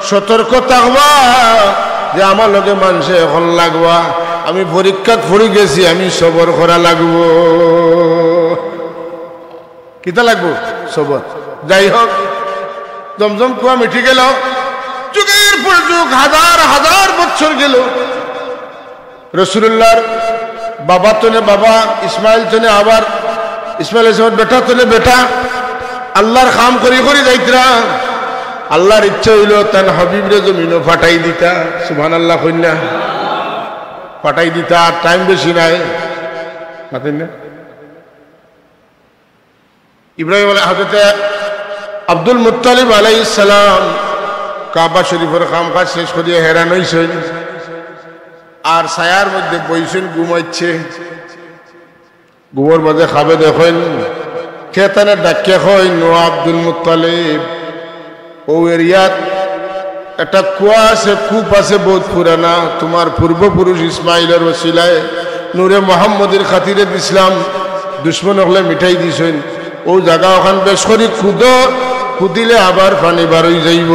সতর্ক থাকবা যে আমার লগে মানুষে এখন লাগবা, আমি পরীক্ষাত পড়ে গেছি, আমি সবর করা লাগবো। কিতা লাগবো? সবর। যাই হোক, জমজম কুয়া মিটি গেল, যুগের পর যুগ, হাজার হাজার বছর গেল। রাসূলুল্লাহর বাবা তনে বাবা, ইসমাইল তনে আবার ইসমাইল ইসমাইল বেটা তনে বেটা, আল্লাহর কাম করি করি যাইতরা। আল্লাহর ইচ্ছা হইল তার হাবিবরে জমিনও ফাটাই দিতা। সুবহানাল্লাহ কইনা ফাটাই দিতা। আর টাইম বেশি নাই, মাতেন না ইব্রাহিম হযরতে আব্দুল মুত্তালিব আলাইহিস সালাম কাবা শরীফের কামকাজ শেষ করিয়া হেরান হইছেন আর ছায়ার মধ্যে বইছেন ঘুমাইছে ঘুমোর মাঝে খাবে দেখেন খেতানে ডাকে হয় নো আব্দুল মুত্তালিব ও এরিয়াত একটা কুয়া আছে কূপ আছে বহুত পুরানা তোমার পূর্বপুরুষ ইসমাইলের ওসিলায় নূরে মোহাম্মদের খাতিরে দিছিলাম দুশ্মন হলে মিঠাই দিছেন ও জায়গা ওখান বেশ করি খুদিলে আবার পানি বারই যাইব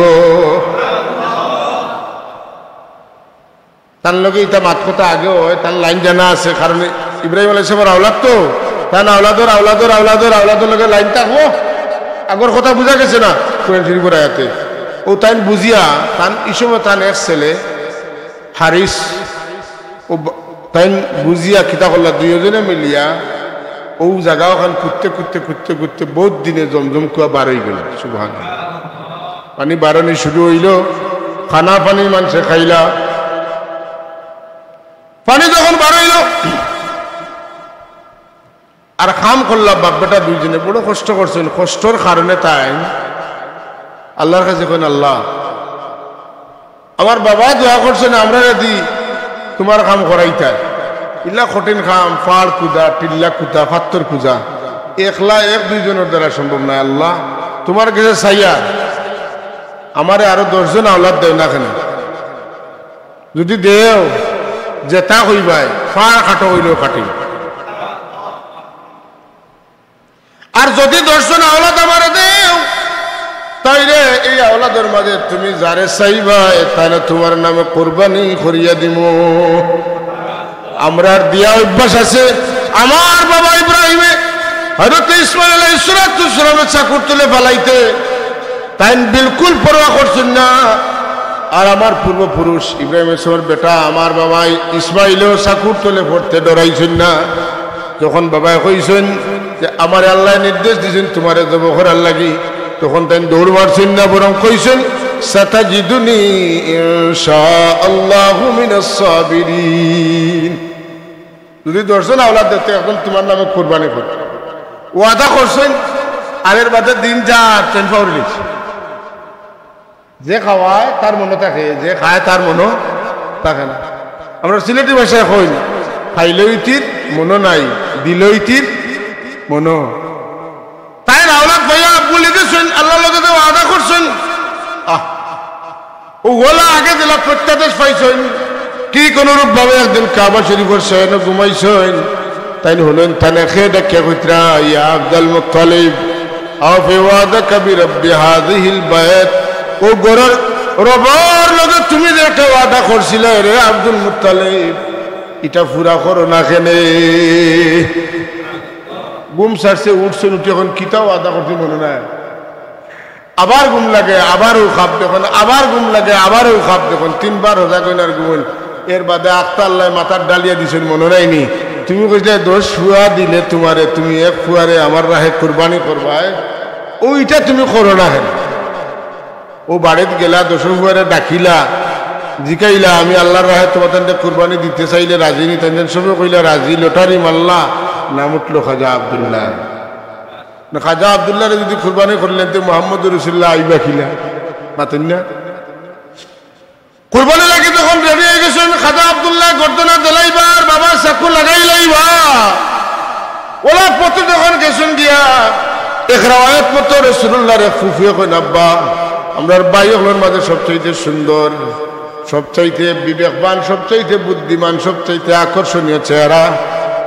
তার লগে এটা মাত কথা আগেও হয় তার লাইন জানা আছে কারণ ইব্রাহিম আলাইহিস সালামের আওলাদ তো তার আওলাদর লগে লাইন থাকবো আগর কথা বুঝা গেছে না কোরআন শরীফের আয়াতে ও তাই বুঝিয়া তান ইসমে তান এক ছেলে হারিস ও তাই বুঝিয়া কিতা করলা দুইজনে মিলিয়া ও জায়গা ওখান করতে বহুত দিনে জমজম কুয়া বার হয়ে গেল সুবহানাল্লাহ পানি বারণি শুরু হইল খানা পানি মানুষে খাইলা পানি যখন বার হইল আর খাম করলাম বাপ বেটা দুইজনে বড় কষ্ট করছেন কষ্টর কারণে তাই আল্লাহর কাছে কইন আল্লাহ আমার বাবা দোয়া করছেন আমরা যদি তোমার কাম করাইতা ইল্লা কঠিন খাম ফাড় কুদা টিল্লা কুদা পাত্তর কুজা একলা এক দুইজনের দ্বারা সম্ভব নয় আল্লাহ তোমার কাছে চাইয়া আমারে আরো 10 জন আওলাদ দেও না কেন যদি দেও যেটা হইবাই ফাড় কাটো হইলেও কাটি আর যদি 10 জন আওলাদ আমারে দেও তাইলে এই আওলাদের মাঝে তুমি যারে চাইবা তাহলে তোমার নামে কোরবানি করিয়া দিব আমরা দিয়া অভ্যাস আছে আমার বাবা ইব্রাহিমে হযরত ইসমাঈল আলাইহিস সালামের চাকুর তুলে ফেলাইতে তাই বিলকুল পরোয়া করছেন না আর আমার পূর্বপুরুষ ইব্রাহিমের বেটা আমার বাবা ইসমাঈলও চাকুর তুলে পড়তে ডরাইছেন না যখন বাবাই কইছেন যে আমার আল্লাহ নির্দেশ দিয়েছেন তোমারে জব করার লাগি তখন তাই দৌড় মারছেন না বরং কইছেন সাতাজিদুনি ইনশাআল্লাহু মিনাস সাবিরিন যদি 10 জন আওলাদ দিতে এখন তোমার নামে কুরবানি করতে ওয়াদা করছেন আগের বাদে দিন যা চেন পাউরি লিখছে যে খাওয়ায় তার মনে থাকে যে খায় তার মনে থাকে না আমরা সিলেটি ভাষায় কই খাইলইতির মনো নাই দিলইতির মনো তাই আওলাদ ভাইয়া বলে দিয়েছেন আল্লাহ লগে ওয়াদা করছেন ও ওলা আগে দিলা প্রত্যাদেশ পাইছেন ঠিক অনুরূপ ভাবে একদিন কাবা শরীফের শয়নে ঘুমাইছেন তাই হলেন তানে খেয়ে ডাকে কইত্রা ইয়া আব্দুল মুত্তালিব আফি ওয়াদাকা বিরব্বি হাযিহিল বাইত ও গরর রবার লগে তুমি যে একটা ওয়াদা করছিলে রে আব্দুল মুত্তালিব এটা পুরা করো না কেনে ঘুম সারছে উঠছেন উঠে এখন কিতাও ওয়াদা করতে মনে নাই আবার ঘুম লাগে আবারও খাপ দেখুন আবার ঘুম লাগে আবারও খাপ দেখুন 3 বার হোজা কইনার ঘুমন এর বাদে আক্তাল্লাহ মাথার ডালিয়া দিছেন মনে নাইনি তুমি কইলে 10 ফুয়া দিলে তোমারে তুমি এক ফুয়ারে আমার রাহে কুরবানি করবাই ওইটা তুমি করো না কেন ও বাড়িতে গেলা 10 ফুয়ারে ডাকিলা জিকাইলা আমি আল্লাহর রাহে তোমাদের কুরবানি দিতে চাইলে রাজি নি তেন সবে কইলা রাজি লটারি মাল্লা নাম উঠলো খাজা আব্দুল্লাহ না খাজা আব্দুল্লাহ যদি কুরবানি করলেন তো মুহাম্মদ রাসূলুল্লাহ আইবা কিনা মাতেন না কুরবানি লাগি তখন রেডি হয়ে গেছেন খাজা আব্দুল্লাহ গর্দনা দিলাইবার বাবা চাকু লাগাই লাইবা ওলা পথে যখন গেছেন গিয়া এক রাওয়ায়াত মতো রাসূলুল্লাহর ফুফিয়ে কইন আব্বা আমরার ভাইগুলোর মাঝে সবচাইতে সুন্দর সবচাইতে বিবেকবান সবচাইতে বুদ্ধিমান সবচাইতে আকর্ষণীয় চেহারা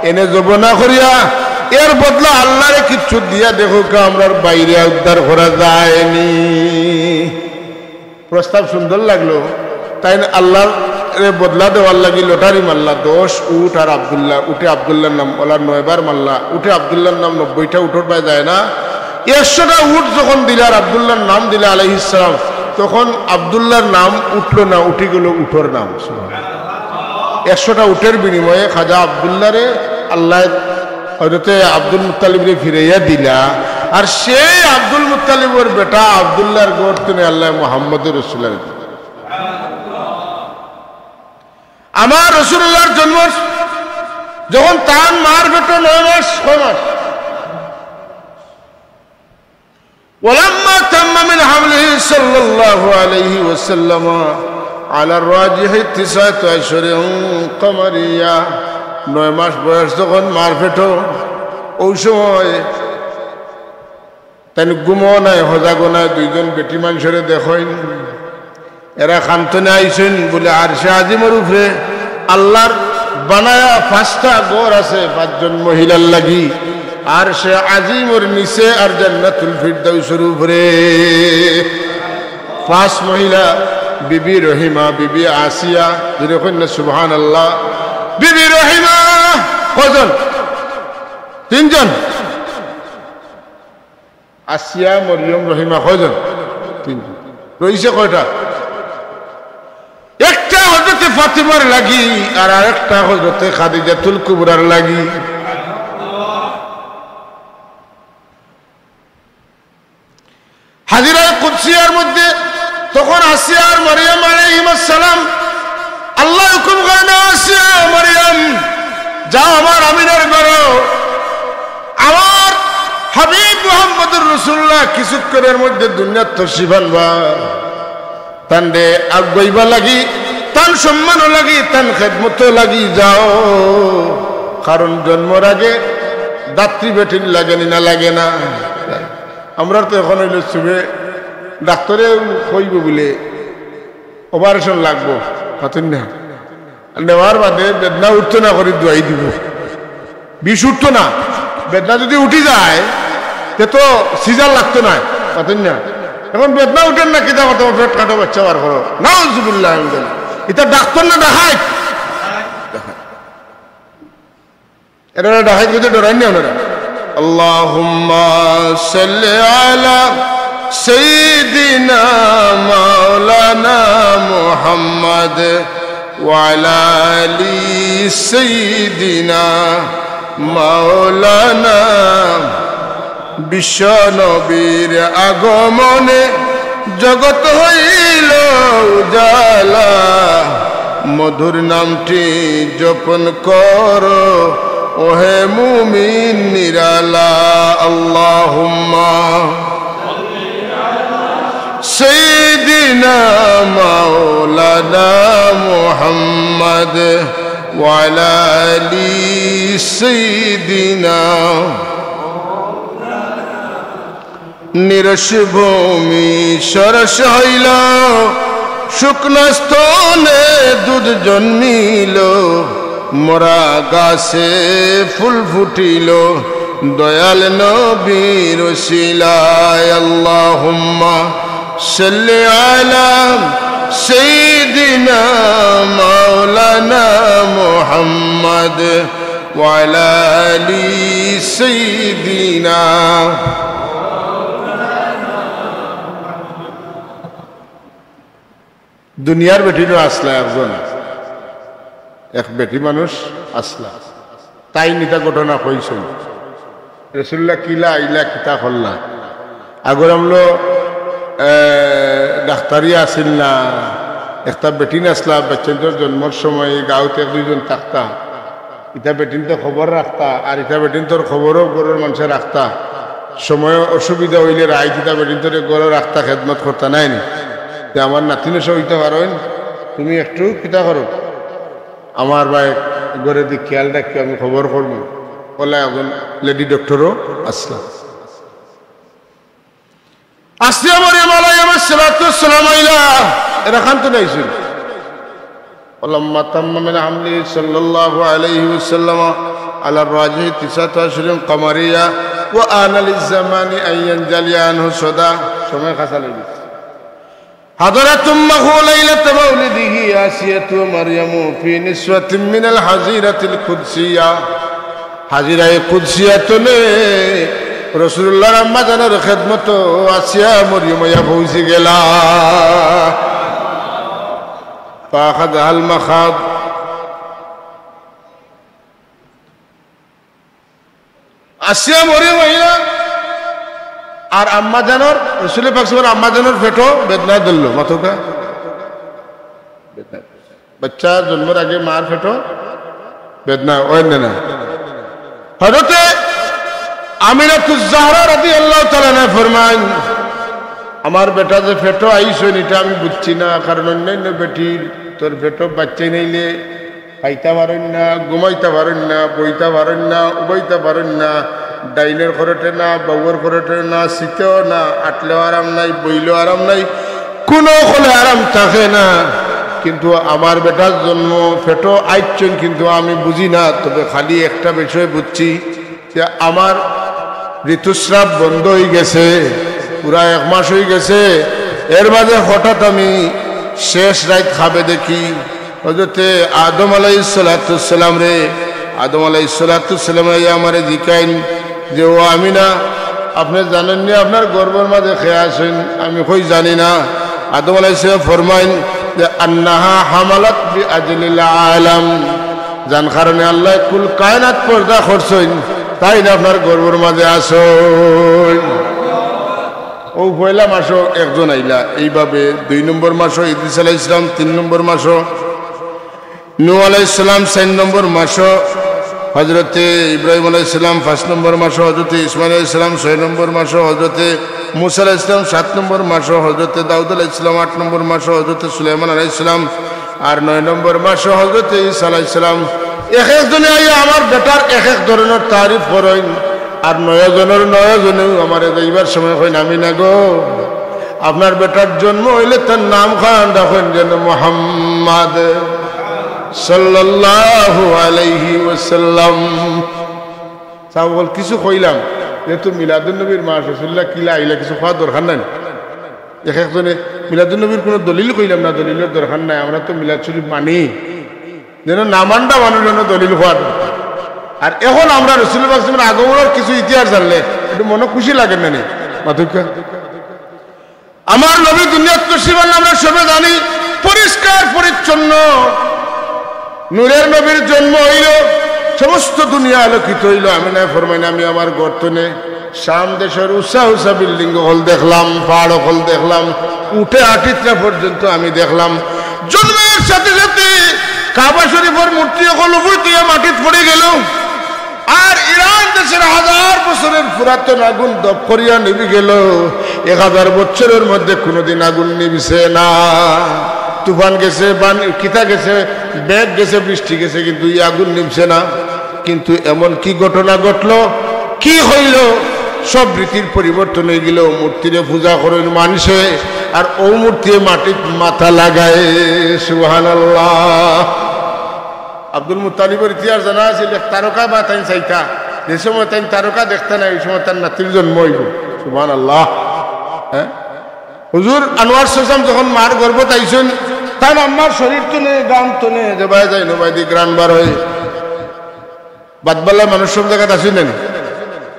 এনে জব না করিয়া এর বদলা আল্লাহরে কিচ্ছু দিয়া দেখো আমরার বাইরে উদ্ধার করা যায়নি প্রস্তাব সুন্দর লাগলো তাই আল্লাহর বদলা দেওয়ার লাগি লটারি মাল্লা 10 উট আর আব্দুল্লাহ উঠে আব্দুল্লাহর নাম ওলা 9 বার মাল্লা উঠে আব্দুল্লাহর নাম 90টা উঠোর পায় যায় না 100টা উট যখন দিলার আব্দুল্লাহর নাম দিলে আলাইহিস সালাম তখন আব্দুল্লাহর নাম উঠলো না উঠে গেল উঠোর নাম 100টা উটের বিনিময়ে খাজা আব্দুল্লাহরে আল্লাহ হযরতে আব্দুল মুত্তালিবরে ফিরাইয়া দিলা আর সেই আব্দুল মুত্তালিবের বেটা আব্দুল্লাহর গোর তুমি আল্লাহ মুহাম্মদ রাসূলুল্লাহ আমার রাসূলুল্লাহর জন্ম যখন তার মার বেটা 9 মাস ولما تم من حمله صلى الله عليه وسلم على الراجح 9 أشهر قمرية 9 মাস বয়স যখন মার পেটো ওই সময় তাই ঘুমও নাই হজাগো নাই দুইজন বেটি মানুষের দেখেন এরা খান্তনে আইছেন বলে আরশে আজিমের উপরে আল্লাহর বানায়া 5টা ঘর আছে 5 জন মহিলার লাগি আরশে আজিমের নিচে আর জান্নাতুল ফিরদাউসের উপরে 5 মহিলা বিবি রহিমা বিবি আসিয়া যেরকম না সুবহানাল্লাহ বিবি রহিমা কজন 3 জন আসিয়া মরিয়ম রহিমা কজন 3 জন রইছে কয়টা একটা হযরতে ফাতিমার লাগি আর আরেকটা হযরতে খাদিজাতুল কুবরার লাগি হাজিরায়ে কুদসিয়ার মধ্যে তখন আসিয়া আর মরিয়ম আলাইহিস সালাম আল্লাহ হুকুম করেন আসিয়া মরিয়ম যাও আমার আমিনার ঘরে আমার হাবিব মুহাম্মদুর রাসূলুল্লাহ কিছুক্ষণের মধ্যে দুনিয়ার তশরিফ আনবা তান্ডে আগাইবা লাগি তান সম্মান লাগি তান খেদমত লাগি যাও কারণ জন্মর আগে দাত্রী বেটিন লাগেনি না লাগে না আমরা তো এখন হইল শুভে ডাক্তারে কইব বলে অপারেশন লাগবো পাতেন না নেওয়ার বাদে বেদনা উঠতো না করে দোয়াই দিব বিষ উঠতো না বেদনা যদি উঠি যায় তে তো সিজার লাগতো না পাতেন না এখন বেদনা উঠেন না কিতা করতে পেট কাটো বাচ্চা বার করো নাউজুবিল্লাহ এটা ডাক্তার না ডাহাই এটা ডাহাই কিন্তু ডরাই না ওনারা আল্লাহুম্মা সাল্লি আলা সাইয়্যিদিনা মাওলানা মুহাম্মদ ওয়া আলা আলি সাইয়্যিদিনা মাওলানা বিশ্ব নবীর আগমনে জগৎ হইল উজালা মধুর নামটি জপন করো ওহে মুমিন নিরালা আল্লাহুম্মা সাইয়্যিদিনা মাওলানা মুহাম্মদ ওয়া আলা আলি সাইয়্যিদিনা নিরস ভূমি সরস হইল শুকনো স্তনে দুধ জন্মিল মরা গাছে ফুল ফুটিল দয়াল নবীর ওসিলায় আল্লাহুম্মা সাল্লি আলা সাইয়্যিদিনা মাওলানা মুহাম্মদ ওয়া আলা আলি সাইয়্যিদিনা দুনিয়ার বেটিনও আসলা একজন এক বেটি মানুষ আসলা তাই নিতা ঘটনা কইছেন রাসূলুল্লাহ কিলা আইলা কিতা করলা আগর আমলো ডাক্তারি আসিল না একটা বেটিন আসলা বাচ্চাদের জন্মের সময় গাঁওতে 1-2 জন থাকতা ইটা বেটিন তো খবর রাখতা আর ইটা বেটিন তোর খবরও গরের মানুষে রাখতা সময় অসুবিধা হইলে রায় ইটা বেটিন তোর গরে রাখতা খেদমত করতা নাই নি আমার নাতিনে সব হইতে পারেন তুমি একটু কিতা করো আমার ভাই ঘরে দিক খেয়াল রাখি আমি খবর করবো বলে এখন লেডি ডক্টরও আসলাম আসিয়া মরিয়ম আলাইহিস সালাতু ওয়াসসালাম আইলা এরা খান্ত নাইছিল ولما تم من حمله صلى الله عليه وسلم على الراجح 9 أشهر قمرية وآن للزمان أن ينجلي عنه صدى সময় খাসা লাগি حضرت أمه ليلة مولده آسية ومريم في نسوة من الحزيرة القدسية حزيرة القدسية رسول الله رحمة جنر خدمت آسية مريم يا فوزي گلا فأخذها المخاض آسية مريم إلى আর আম্মা জানর রাসূল পাক সাল্লাল্লাহু আম্মা জানর পেটো বেদনা দিল মাথোকা বেদনা বাচ্চা জন্মের আগে মার পেটো বেদনা ওই না হযরতে আমিনাতুজ জাহরা রাদিয়াল্লাহু তাআলা ফরমান আমার বেটা যে ফেটো আইসন এটা আমি বুঝছি না, কারণ অন্যান্য বেটির তোর ফেটো বাচ্চাই নাইলে খাইতে পারেন না, ঘুমাইতে পারেন না, বইতে পারেন না, উবাইতে পারেন না, ডাইনের খরটে না, বাবুর খরটে না, শীতেও না, আটলেও আরাম নাই, বইলেও আরাম নাই, কোনো হলে আরাম থাকে না। কিন্তু আমার বেটার জন্ম ফেটো আইচন কিন্তু আমি বুঝি না। তবে খালি একটা বিষয় বুঝছি যে আমার ঋতুস্রাব বন্ধ হয়ে গেছে, পুরা 1 মাস হয়ে গেছে। এর মাঝে হঠাৎ আমি শেষ রাত খাবে দেখি হযরতে আদম আলাইহিস সালাম রে, আদম আলাইহিস সালাম রে আমারে জিকাইন যে ও আমিনা আপনি জানেন না আপনার গর্ভের মাঝে খেয়ে আসেন? আমি কই জানি না। আদম আলাইহিস সালাম ফরমাইন যে আন্নাহা হামালাত বিআজলিল আলাম, যার কারণে আল্লাহ কুল কায়নাত পর্দা করছেন, তাই না আপনার গর্ভের মাঝে আসেন। ও পয়লা মাসও একজন আইলা, এইভাবে 2 নম্বর মাসও ইদ্রিস আলাইহিস সালাম, 3 নম্বর মাসও নূহ আলাইহিস সালাম, 4 নম্বর মাসও হযরতে ইব্রাহিম আলাইহিস সালাম, 5 নম্বর মাসও হযরতে ইসমাঈল আলাইহিস সালাম, 6 নম্বর মাসও হযরতে মুসা আলাইহিস সালাম, 7 নম্বর মাসও হযরতে দাউদ আলাইহিস সালাম, 8 নম্বর মাসও হযরতে সুলাইমান আলাইহিস সালাম, আর 9 নম্বর মাসও হযরতে ঈসা আলাইহিস সালাম। এক একজনে আইয়া আমার বেটার এক এক ধরনের তারিফ করেন, আর 9 জনের 9 জনেও আমার যাইবার সময় কইন আমি না গো, আপনার বেটার জন্ম হইলে তার নাম খান রাখেন যেন মুহাম্মদ সাল্লাল্লাহু আলাইহি ওয়াসাল্লাম। সাহাবাগণ কিছু কইলাম যেহেতু মিলাদুন নবীর মাস, রাসূলুল্লাহ কিলা আইলা কিছু খাওয়ার দরকার নাই। এক একজনে মিলাদুন নবীর কোনো দলিল কইলাম না, দলিলের দরকার নাই, আমরা তো মিলাদ শরীফ মানি, যেন নামান্ডা মানুষ যেন দলিল হওয়ার। আর এখন আমরা রাসূলুল্লাহ সাল্লাল্লাহু আলাইহি ওয়াসাল্লামের আগমনের কিছু ইতিহাস জানলে একটু মনে খুশি লাগে না? মাতুকা আমার নবী দুনিয়ার তশরিফ আনলেন, আমরা সবে জানি পরিষ্কার পরিচ্ছন্ন নূরের নবীর জন্ম হইল, সমস্ত দুনিয়া আলোকিত হইল। আমি না ফরমাইন আমি আমার গর্তনে শাম দেশের উষা উষা বিল্ডিং হল দেখলাম, পাহাড় হল দেখলাম, উঠে আটিত্রা পর্যন্ত আমি দেখলাম। জন্মের সাথে সাথে কাবা শরীফের মূর্তি হল উপরে মাটিতে পড়ে গেল, আর ইরান দেশের 1000 বছরের পুরাতন আগুন দপ করিয়া নিভে গেল। 1000 বছরের মধ্যে কোনোদিন আগুন নিভিছে না। তুফান গেছে, কিতা গেছে, ব্যাগ গেছে, বৃষ্টি গেছে, কিন্তু এই আগুন নিভছে না। কিন্তু এমন কি ঘটনা ঘটলো, কি হইল? সব রীতির পরিবর্তন হয়ে গেল। মূর্তিরে পূজা করেন মানুষে, আর ও মূর্তি মাটির মাথা লাগায়। সুবহানাল্লাহ। আব্দুল মুত্তালিবের ইতিহাস জানা আছে, তারকা বা তাই চাইতা, যে সময় তাই তারকা দেখতে না, এই সময় তার নাতির জন্ম হইল। সুবহানাল্লাহ। হ্যাঁ, হুজুর আনোয়ার সাসাম যখন মার গর্ভত আইসেন, তার আম্মার শরীর তনে গান তনে জবাই যায় নবাই দি গ্রান বার হয়ে বাদবাল্লা মানুষ সব জায়গায় আসিলেন।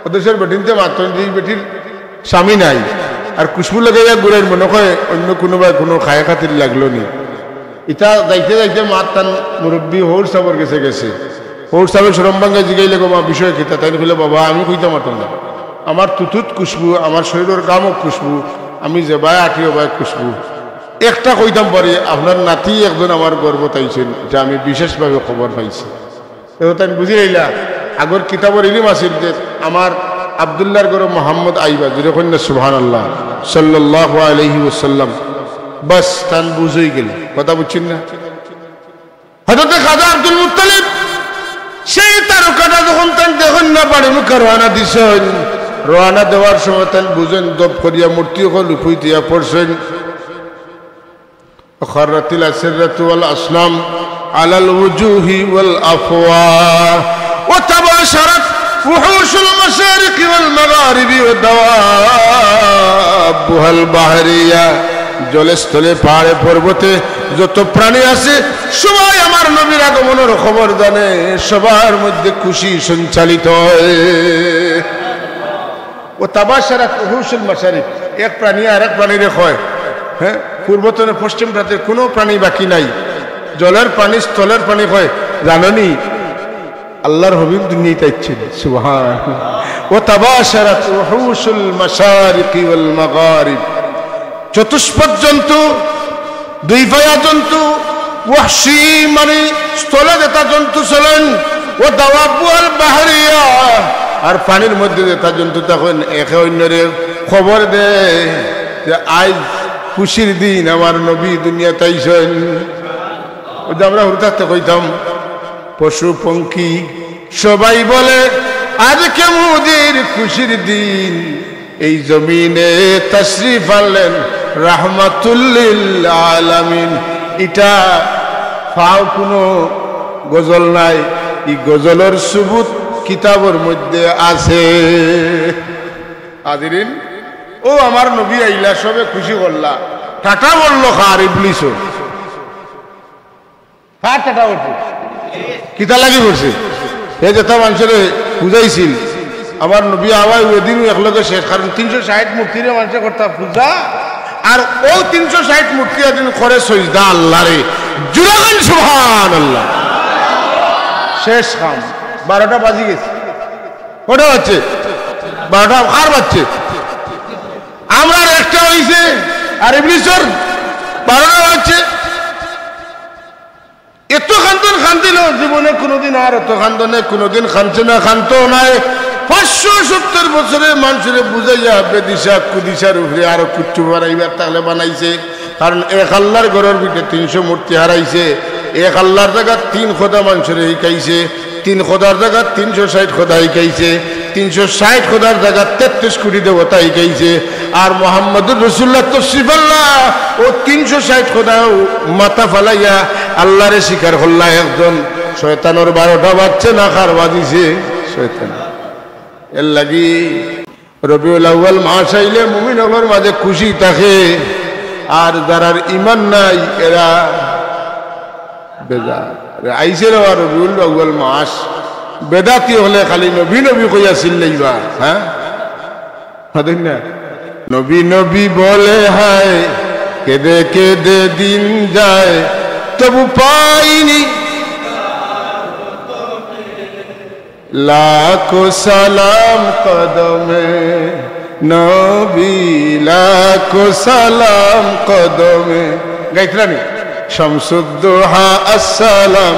ওদেশের বেটিনতে মাত্র বেটির স্বামী নাই, আর খুশবু লাগাইয়া গুড়ের মনে হয় অন্য কোনোবাই কোনো খায় খাতির লাগলো নি। ইটা যাইতে যাইতে মাত তান মুরব্বী হৌর সাবর গেছে গেছে হৌর সাহেবের সরমবাঙ্গে জিগাইলে গো মা বিষয় খেতা, তাই বলে বাবা আমি কইতে মাতাম না, আমার তুতুত খুশবু, আমার শরীরের গামও খুশবু, আমি যে বাই আঠিও বাই খুশবু। একটা কইতাম পারি আপনার নাতি একজন আমার গর্বত আইছেন, এটা আমি বিশেষভাবে খবর পাইছি। তাই বুঝি রইলা আগর কিতাবর ইলিম আছিল যে আমার আব্দুল্লাহর গরু মোহাম্মদ আইবা, যেটা কন্যা সুবহানাল্লাহ সাল্লাল্লাহু আলাইহি ওয়াসাল্লাম। বাস তান বুঝই গেল, কথা বুঝছেন না? হযরত খাজা আব্দুল মুত্তালিব সেই তারকাটা যখন তান দেখেন না বাড়ি মুখে রওনা দিছেন, রওনা দেওয়ার সময় তান বুঝেন দপ করিয়া মূর্তি হল উপই দিয়া পড়ছেন। খারাতিল আসরাতু ওয়াল আসনাম আলাল ওয়ুজুহি ওয়াল আফওয়াহ ওয়া তাবাশারাত ওহুশুল মাশারিকি ওয়াল মাগারিবি ওয়া দাওয়াবুল বাহরিয়া। জলে স্থলে পাহাড়ে পর্বতে যত প্রাণী আছে সবাই আমার নবীর আগমনের খবর জানে, সবার মধ্যে খুশি সঞ্চালিত হয়। ও তাবাশারাত ওহুশুল মাশারিক, এক প্রাণী আর এক প্রাণীরে হয়। হ্যাঁ, পূর্বতনে পশ্চিম প্রান্তের কোনো প্রাণী বাকি নাই, জলের পানি স্থলের পানি হয়। জাননি আল্লাহর হাবিব দুনিয়াতে আইছেন। সুবহানাল্লাহ। ওয়া তাবাশারাত ওহুশুল মাশারিকি ওয়াল মাগারিব। চতুষ্পদ জন্তু, দুই পায়া জন্তু, ওয়াহশী মানে স্থলে যেটা জন্তু চলেন, ও দাওয়াবুল বাহরিয়া আর পানির মধ্যে যেটা জন্তু তখন একে অন্যরে খবর দেয়। যে আজ খুশির দিন আমার নবী দুনিয়াতে আইছেন। আমরা হুরতাতে কইতাম পশু পঙ্খী সবাই বলে আজকে মোদের খুশির দিন, এই জমিনে তাশরিফ আনলেন রাহমাতুল লিল আলামিন। এটা ফাও কোনো গজল নাই, এই গজলের সুবুত কিতাবের মধ্যে আছে। আদিরিন ও আমার নবী আইলা সবে খুশি করলা, টাটা বললো খার ইবলিস কার টাটা বলছে কিতা লাগি করছে। এই যেটা মানুষের বুঝাইছিল আমার নবী আওয়াই ওদিন একলগে শেষ, কারণ 360 মূর্তিরে মানুষের করতাম পূজা, আর ও 360 মূর্তি এদিন করে সজদা আল্লাহরে। জুরাগান সুবহানাল্লাহ। শেষ কাম 12টা বাজি গেছে। কটা হচ্ছে 12টা কার বাজছে? আমরা একটা হইছে আর ইবলিসের 12টা বাজছে। এত খান্তন খান্তিল জীবনে কোনোদিন, আর এত খান্তনে কোনোদিন খানছে না, খান্তও নাই। 570 বছরে মানুষের বুঝাইয়া বেদিশা কুদিশার উপরে আরো কুচ্ছু বানাইবার তাহলে বানাইছে। কারণ এক আল্লাহর ঘরের ভিতরে 300 মূর্তি হারাইছে। এক আল্লাহর জায়গা 3 খোদা মানুষের শিখাইছে, 3 খোদার জায়গা 360 খোদা শিখাইছে, 360 খোদার জায়গা 33 কোটি দেবতা শিখাইছে। আর মোহাম্মদুর রাসূলুল্লাহ তশরিফ আল্লাহ ও 360 খোদা মাথা ফালাইয়া আল্লাহরে স্বীকার করলা একজন। শয়তানের 12টা বাজছে না, কার বাজিছে? শয়তান। এর লাগি রবিউল আউয়াল মাস আইলে মুমিন হলোর মাঝে খুশি থাকে, আর যারার ইমান নাই এরা বেজার। আইসে রে রবিউল আউয়াল মাস, বেদাতি হলে খালি নবী নবী কইয়া চিল্লাইবা। হ্যাঁ হতেন না? নবী নবী বলে হায়, কেঁদে কেঁদে দিন যায় তবু পাইনি লাখো সালাম কদমে নবী, লাখো সালাম কদমে। গাইতরানি শামসুদ্দোহা আসসালাম,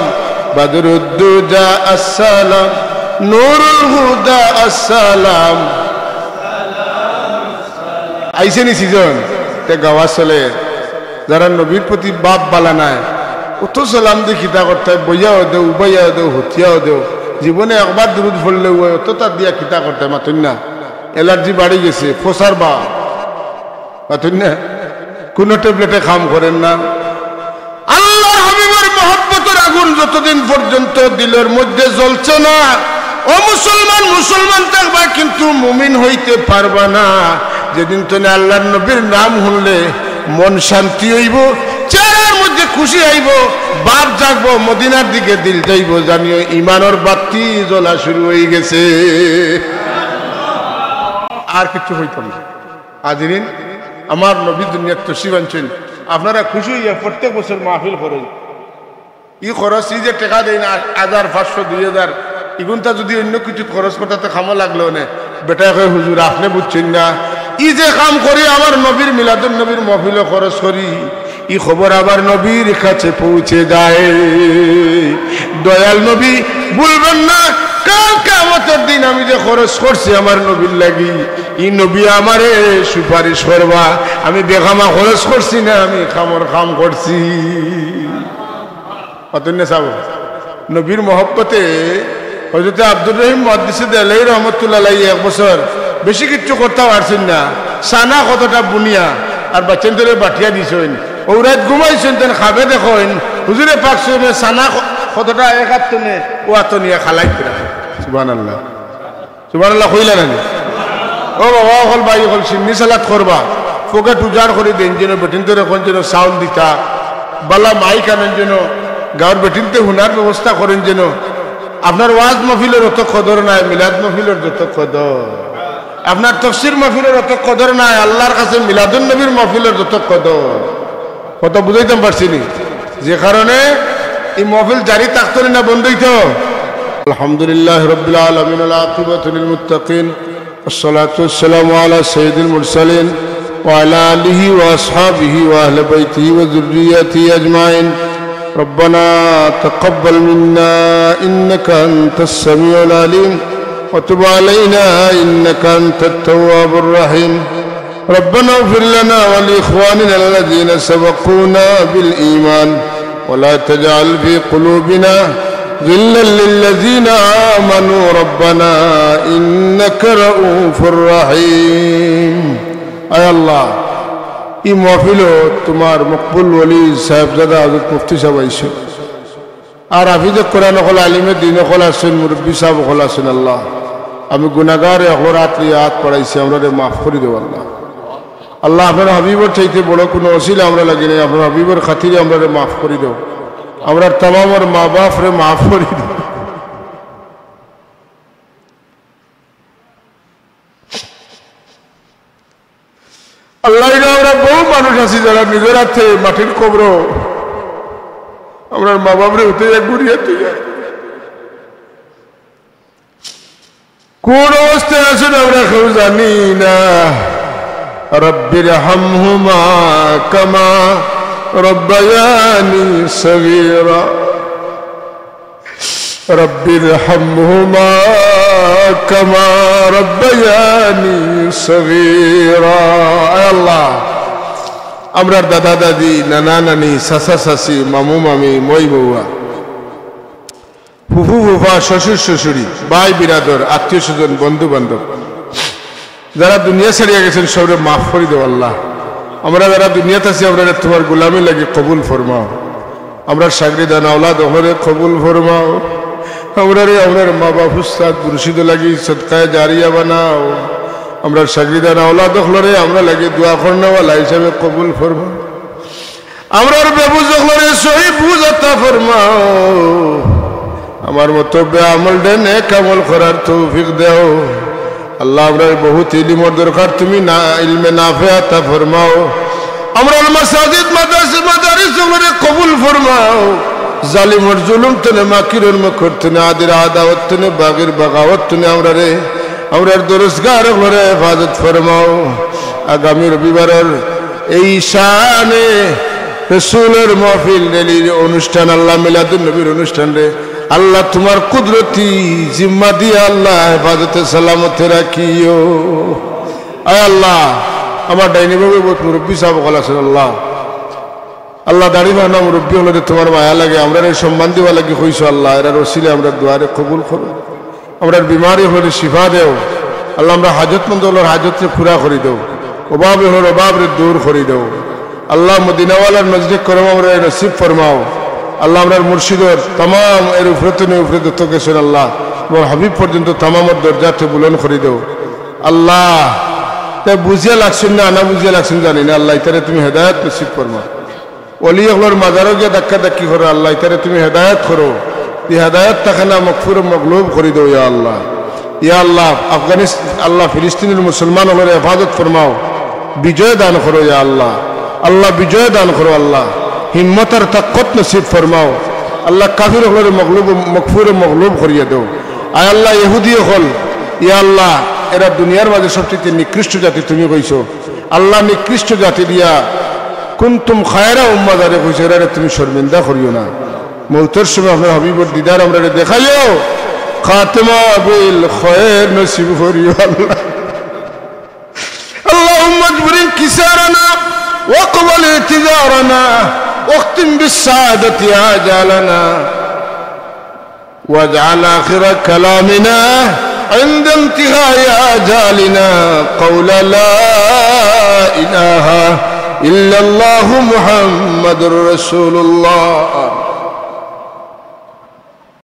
বদরুদ্দুজা আসসালাম, নূরুল হুদা আসসালাম। আইসেনি সিজন তে গাওয়া চলে, যারা নবীর প্রতি বাপ বালা নাই অত সালাম দিয়ে খিতা করতে বইয়াও দেও, উবাইয়াও দেও, হতিয়াও দেও। জীবনে একবার দুরুদ পড়লে অত তার দিয়া খিতা করতে মাতুন না। এলার্জি বাড়ি গেছে, ফোসার বা মাতুন না, কোনো ট্যাবলেটে কাম করেন না। আল্লাহর হাবিবের মহব্বতের আগুন যতদিন পর্যন্ত দিলের মধ্যে জ্বলছে না, ও মুসলমান মুসলমান থাকবা কিন্তু মুমিন হইতে পারবা না। যেদিন তুমি আল্লাহর নবীর নাম শুনলে মন শান্তি হইব, চেহারার মধ্যে খুশি আইব, বাপ জাগবো, মদিনার দিকে দিল যাইব, জানিও ইমানের বাতি জ্বলা শুরু হয়ে গেছে। আর কিছু হইতাম না। আজরিন আমার নবী দুনিয়ার তশরিফ আনছেন, আপনারা খুশি হইয়া প্রত্যেক বছর মাহফিল করেন। ই খরচ ই যে টাকা দেয় না 1000, 500, 2000, এগুনটা যদি অন্য কিছু খরচ করতে খামো লাগলো না। বেটা কয় হুজুর আপনি বুঝছেন না, ই যে কাম করি আমার নবীর মিলাদুন নবীর মহফিলে খরচ করি, ই খবর আবার নবীর কাছে পৌঁছে যায়। দয়াল নবী বলবেন না কাল কিয়ামতের দিন আমি যে খরচ করছি আমার নবীর লাগি, ই নবী আমারে সুপারিশ করবা, আমি বেখামা খরচ করছি না, আমি খামর খাম করছি। অতন্য সাব নবীর মহব্বতে হযরত আব্দুর রহিম মুহাদ্দিস দেলাই রহমাতুল্লাহ আলাইহি 1 বছর বেশি কিছু করতে পারছেন না। সানা কতটা বুনিয়া আর বাচ্চান ধরে বাটিয়া দিছেন, ও রাত ঘুমাইছেন, তেন খাবে দেখেন হুজুরে পাক সাহেবের সানা কতটা এক হাত নে ও হাত নিয়ে খালাইতে রাখে। সুবহানাল্লাহ সুবহানাল্লাহ কইলা না? ও বাবা হল ভাই হল সিন্নি সালাত করবা, পকেট উজাড় করে দেন যেন বেটিন ধরে কোন যেন চাউল দিতা, বালা মাইক আনেন যেন, গাঁর বেটিনতে হুনার ব্যবস্থা করেন যেন। আপনার ওয়াজ মাহফিলের অত কদর নাই, মিলাদ মাহফিলের যত কদর, আপনার তাফসীর মাহফিলের অত কদর নাই, আল্লাহর কাছে মিলাদুন নবীর মাহফিলের যত কদর। কত বুঝাইতাম পারছিনি? যে কারণে এই মাহফিল জারি থাকতো না বন্ধ হইতো। আলহামদুলিল্লাহ রাব্বিল আলামিন, ওয়াল আকিবাতু লিল মুত্তাকিন, ওয়াসসালাতু ওয়াসসালামু আলা সাইয়্যিদিল মুরসালিন ওয়া আলা আলিহি ওয়া আসহাবিহি ওয়া আহলি বাইতিহি ওয়া যুররিয়াতিহি আজমাইন। ربنا تقبل منا إنك أنت السميع العليم وتب علينا إنك أنت التواب الرحيم ربنا اغفر لنا ولإخواننا الذين سبقونا بالإيمان ولا تجعل في قلوبنا غلا للذين آمنوا ربنا إنك رؤوف رحيم اے اللہ ای محفل تمہار مقبول ولی صاحبزادہ حضرت مفتی صاحب আইছো আর হাফিজ কোরআন হল আলিমে দ্বীন হল আসেন মুরব্বী সাহেব হল আসেন আল্লাহ আমি গুনাহগার হযরত রিয়াত পড়াইছি আমারে maaf করে দাও আল্লাহ আল্লাহ আপনার হাবিবের চাইতে বড় কোনো ওসিলা আমরা লাগি নাই আপনার হাবিবের খাতিরে আমারে maaf করে দাও আমরা तमामर মা বাপ রে maaf করে দাও আল্লাহ আমরা বহু মানুষ আছি যারা নিজের হাতে মাটির কবর আমরা মা বাপরে উঠে যায় ঘুরিয়াতে যায় কোন অবস্থায় আছেন আমরা কেউ জানি না রব্বিরহামহুমা কামা রব্বায়ানি সগীরা রব্বিরহামহুমা কামা রব্বায়ানি সগীরা আল্লাহ আমরার দাদা দাদি নানা নানি চাচা চাচি মামু মামি মই বউয়া ফুফু ফুফা শ্বশুর শ্বশুরি ভাই বিরাদর আত্মীয় স্বজন বন্ধু বান্ধব যারা দুনিয়া ছাড়িয়ে গেছেন সবরে মাফ করে দেও আল্লাহ আমরা যারা দুনিয়াতে আছি আমরা তোমার গোলামি লাগে কবুল ফরমাও আমরা শাগরিদান আওলাদ ওহরে কবুল ফরমাও আমরা আমরার মা বাপ উস্তাদ মুর্শিদ লাগি সদকায়ে জারিয়া বানাও আমরা শাগরিদান আওলাদ ওহরে আমরা লাগে দোয়া করনেওয়ালা হিসাবে কবুল ফরমাও আমরার বেবুজ ওহরে সহি বুঝ আতা ফরমাও আমার মতো বেআমল দেনে কামল করার তৌফিক দাও আল্লাহ আমরার বহুত ইলমের দরকার তুমি না ইলমে নাফে আতা ফরমাও আমরার মাসাজিদ মাদারিস ওহরে কবুল ফরমাও জালিমর জুলুম তনে মাকিরুল মকর তনে আদির আদাওয়াত তনে বাগির বাগাওয়াত তনে আমরার দরসগার ওহরে হেফাজত ফরমাও আগামী রবিবারের এই শানে রসুলের মাহফিল রেলির অনুষ্ঠান আল্লাহ মিলাদুন নবীর অনুষ্ঠান রে আল্লাহ তোমার কুদরতি জিম্মা দিয়ে আল্লাহ হেফাজতে সালামতে রাখিও আয় আল্লাহ আমার ডাইনি বাবু বহুত মুরব্বী সাহেব বলেছেন আল্লাহ আল্লাহ দাড়ি বানা মুরব্বী হলে তোমার মায়া লাগে আমরা এই সম্মান দিবা লাগে কইছো আল্লাহ এরা রসিলে আমরা দুয়ারে কবুল করো আমরা বিমারি হলে শিফা দেও আল্লাহ আমরা হাজতমন্দ হলোর হাজতকে পুরা করে দেও অভাবে হল অভাবরে দূর করে দেও আল্লাহ মদিনাওয়ালার নজদিক করম আমরা নসিব ফরমাও আল্লাহ আমরার মুর্শিদের तमाम এর উপরে তো গেছেন আল্লাহ মোর হাবিব পর্যন্ত तमामর দরজাতে বুলন্দ করে দেও আল্লাহ তে বুঝিয়া লাগছেন না না বুঝিয়া লাগছেন জানি না আল্লাহ ইতারে তুমি হেদায়েত নসিব ফরমা ওলি ওগুলোর মাজারও গিয়ে ধাক্কা ধাক্কি করো আল্লাহ ইতারে তুমি হেদায়েত করো এই হেদায়েত তাখানা মগফুর মগলুব করে দেও ইয়া আল্লাহ আফগানিস্তান আল্লাহ ফিলিস্তিনের মুসলমান ওগুলোর হেফাজত ফরমাও বিজয় দান করো ইয়া আল্লাহ আল্লাহ বিজয় দান করো আল্লাহ হিম্মত আর তাকত নসিব ফরমাও আল্লাহ কাফির হলের মগলুব মগফুর মগলুব করিয়ে দাও আয় আল্লাহ ইহুদি হল ইয়া আল্লাহ এরা দুনিয়ার মাঝে সবচেয়ে নিকৃষ্ট জাতি তুমি কইছো আল্লাহ নিকৃষ্ট জাতি দিয়া কুনতুম খায়রা উম্মাদারে কইছো এরা তুমি শর্মিন্দা করিও না মৌতের সময় আপনার হাবিবর দিদার আমরা দেখাইও খাতেমা বিল খায়র নসিব করিও আল্লাহ اللهم اجبر انكسارنا واقبل اعتذارنا واختم بالسعادة آجالنا واجعل آخر كلامنا عند انتهاء آجالنا قول لا إله إلا الله محمد رسول الله